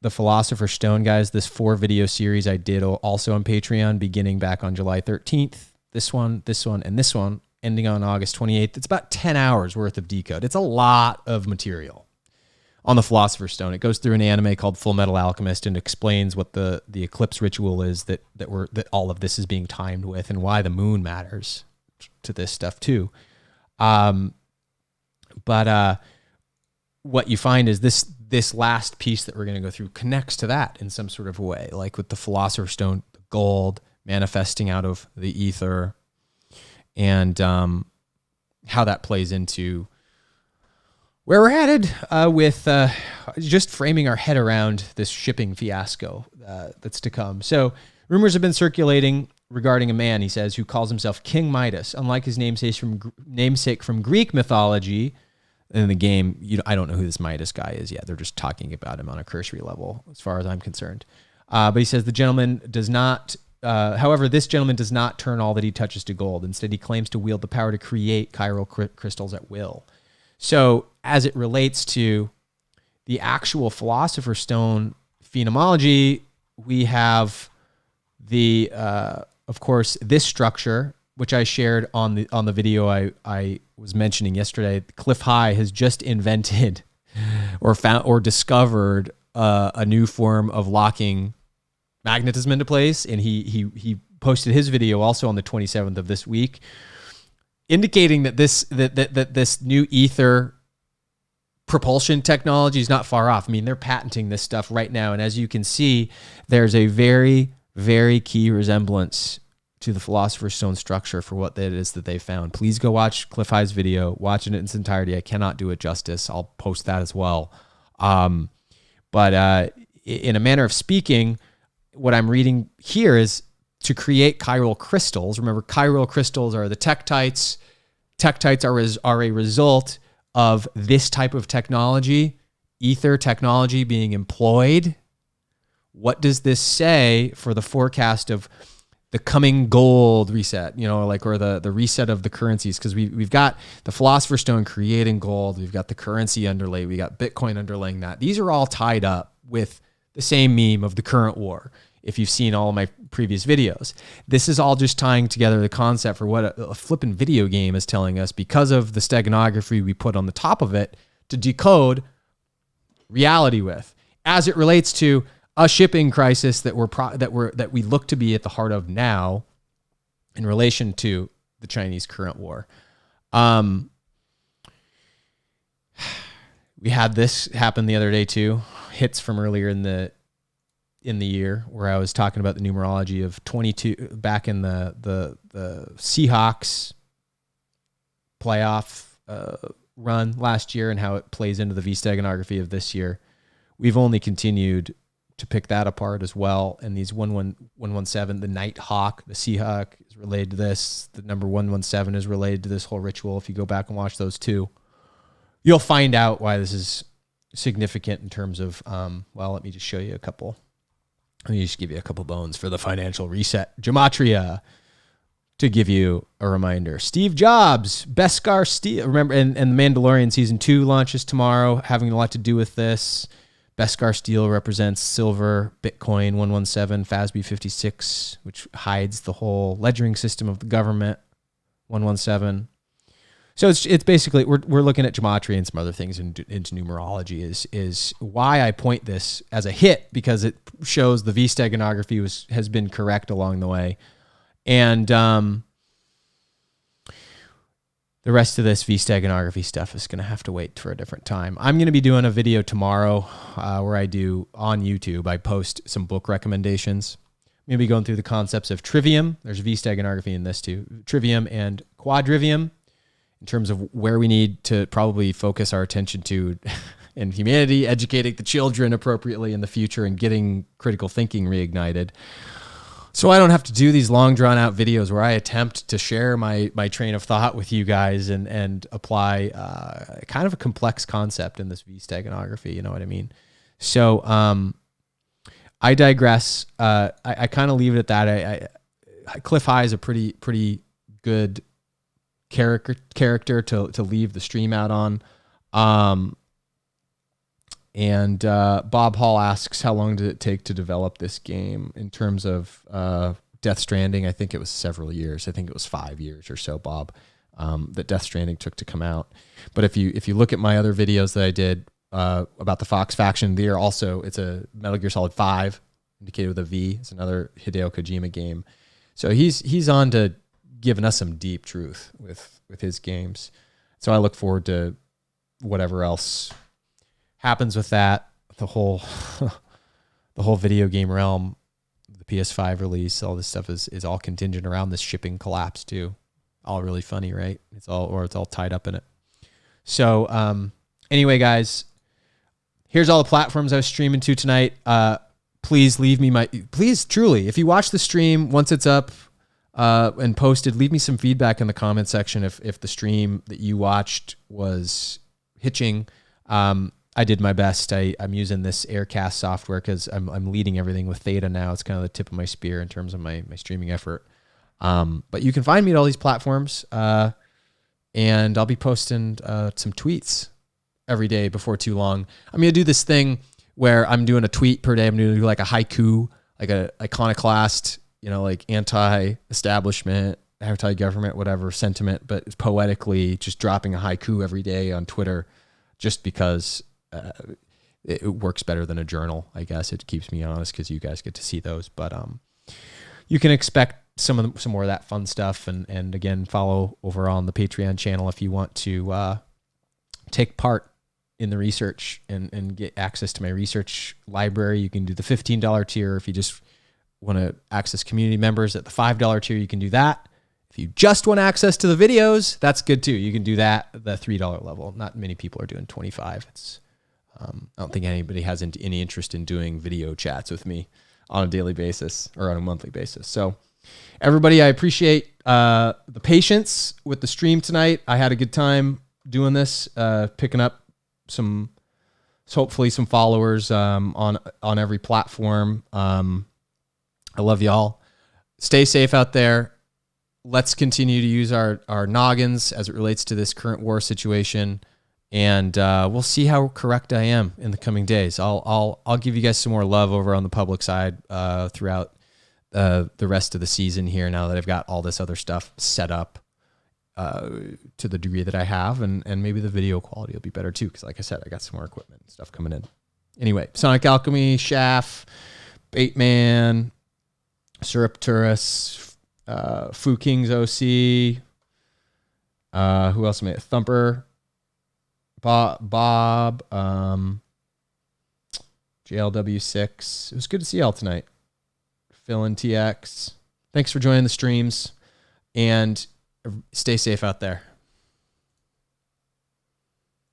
Speaker 1: Philosopher's Stone, guys, this 4-video series I did also on Patreon, beginning back on July 13th. This one, and this one, ending on August 28th. It's about 10 hours worth of decode. It's a lot of material on the Philosopher's Stone. It goes through an anime called Full Metal Alchemist and explains what the eclipse ritual is that all of this is being timed with, and why the moon matters to this stuff too. But what you find is this last piece that we're going to go through connects to that in some sort of way, like with the Philosopher's Stone, the gold manifesting out of the ether, and how that plays into where we're headed with just framing our head around this shipping fiasco that's to come. So rumors have been circulating regarding a man, he says, who calls himself King Midas. Unlike his namesake from Greek mythology in the game, I don't know who this Midas guy is yet. They're just talking about him on a cursory level, as far as I'm concerned. But he says the gentleman does not... however, this gentleman does not turn all that he touches to gold. Instead, he claims to wield the power to create chiral crystals at will. So as it relates to the actual Philosopher's Stone phenomenology, we have of course, this structure, which I shared on the video I was mentioning yesterday. Cliff High has just invented or found or discovered a new form of locking magnetism into place, and he posted his video also on the 27th of this week, indicating that this new ether propulsion technology is not far off. I mean, they're patenting this stuff right now, and as you can see, there's a very, very key resemblance to the Philosopher's Stone structure for what that is that they found. Please go watch Cliff High's video, watch it in its entirety. I cannot do it justice. I'll post that as well. But in a manner of speaking, what I'm reading here is to create chiral crystals. Remember, chiral crystals are the tektites. Tektites are a result of this type of technology, ether technology being employed. What does this say for the forecast of the coming gold reset, or the reset of the currencies? Because we've got the Philosopher's Stone creating gold. We've got the currency underlay. We got Bitcoin underlaying that. These are all tied up with the same meme of the current war. If you've seen all of my previous videos, this is all just tying together the concept for what a flippin' video game is telling us because of the steganography we put on the top of it to decode reality with. as it relates to a shipping crisis that we look to be at the heart of now in relation to the Chinese current war. We had this happen the other day too. Hits from earlier in the year where I was talking about the numerology of 22 back in the Seahawks playoff run last year and how it plays into the V-steganography of this year. We've only continued to pick that apart as well. And these 117, the Night Hawk, the Seahawk is related to this. The number 117 is related to this whole ritual. If you go back and watch those two, you'll find out why this is significant in terms of, let me just show you a couple. Let me just give you a couple bones for the financial reset gematria to give you a reminder. Steve Jobs, Beskar Steel, remember, and The Mandalorian season 2 launches tomorrow, having a lot to do with this. Beskar Steel represents silver, Bitcoin 117, FASB 56, which hides the whole ledgering system of the government 117. So it's basically we're looking at gematria and some other things into numerology is why I point this as a hit, because it shows the V-steganography has been correct along the way, and the rest of this V-steganography stuff is going to have to wait for a different time. I'm going to be doing a video tomorrow where I do on YouTube. I post some book recommendations. I'm going to be going through the concepts of trivium. There's V-steganography in this too. Trivium and quadrivium, in terms of where we need to probably focus our attention to in humanity, educating the children appropriately in the future, and getting critical thinking reignited. So I don't have to do these long drawn out videos where I attempt to share my train of thought with you guys and apply kind of a complex concept in this V-steganography. You know what I mean? So I digress. I kind of leave it at that. Cliff High is a pretty good character to leave the stream out on. And Bob Hall asks, how long did it take to develop this game in terms of Death Stranding? I think it was several years. I think it was 5 years or so, Bob, that Death Stranding took to come out. But if you look at my other videos that I did about the Fox faction, it's a Metal Gear Solid 5, indicated with a V. It's another Hideo Kojima game. So he's on to giving us some deep truth with his games. So I look forward to whatever else happens with that, the whole video game realm, the PS5 release, all this stuff is all contingent around this shipping collapse too. All really funny, right? It's all tied up in it. So anyway, guys, here's all the platforms I was streaming to tonight. Please truly, if you watch the stream, once it's up and posted, leave me some feedback in the comment section if the stream that you watched was hitching. I did my best. I'm using this Aircast software because I'm leading everything with Theta now. It's kind of the tip of my spear in terms of my streaming effort. But you can find me at all these platforms, and I'll be posting some tweets every day before too long. I'm going to do this thing where I'm doing a tweet per day. I'm going to do like a haiku, like a iconoclast, like anti-establishment, anti-government, whatever sentiment, but it's poetically just dropping a haiku every day on Twitter just because it works better than a journal, I guess. It keeps me honest because you guys get to see those. But you can expect some more of that fun stuff. And again, follow over on the Patreon channel if you want to take part in the research and get access to my research library. You can do the $15 tier. If you just want to access community members at the $5 tier, you can do that. If you just want access to the videos, that's good too. You can do that at the $3 level. Not many people are doing 25. I don't think anybody has any interest in doing video chats with me on a daily basis or on a monthly basis. So everybody, I appreciate the patience with the stream tonight. I had a good time doing this, picking up hopefully some followers on every platform. I love y'all. Stay safe out there. Let's continue to use our noggins as it relates to this current war situation. And we'll see how correct I am in the coming days. I'll give you guys some more love over on the public side throughout the rest of the season here. Now that I've got all this other stuff set up to the degree that I have, and maybe the video quality will be better too. Because like I said, I got some more equipment and stuff coming in. Anyway, Sonic Alchemy, Shaft, Bateman, Surreptitious, Fu King's OC. Who else made it? Thumper, Bob, JLW6. It was good to see y'all tonight. Phil and TX. Thanks for joining the streams, and stay safe out there.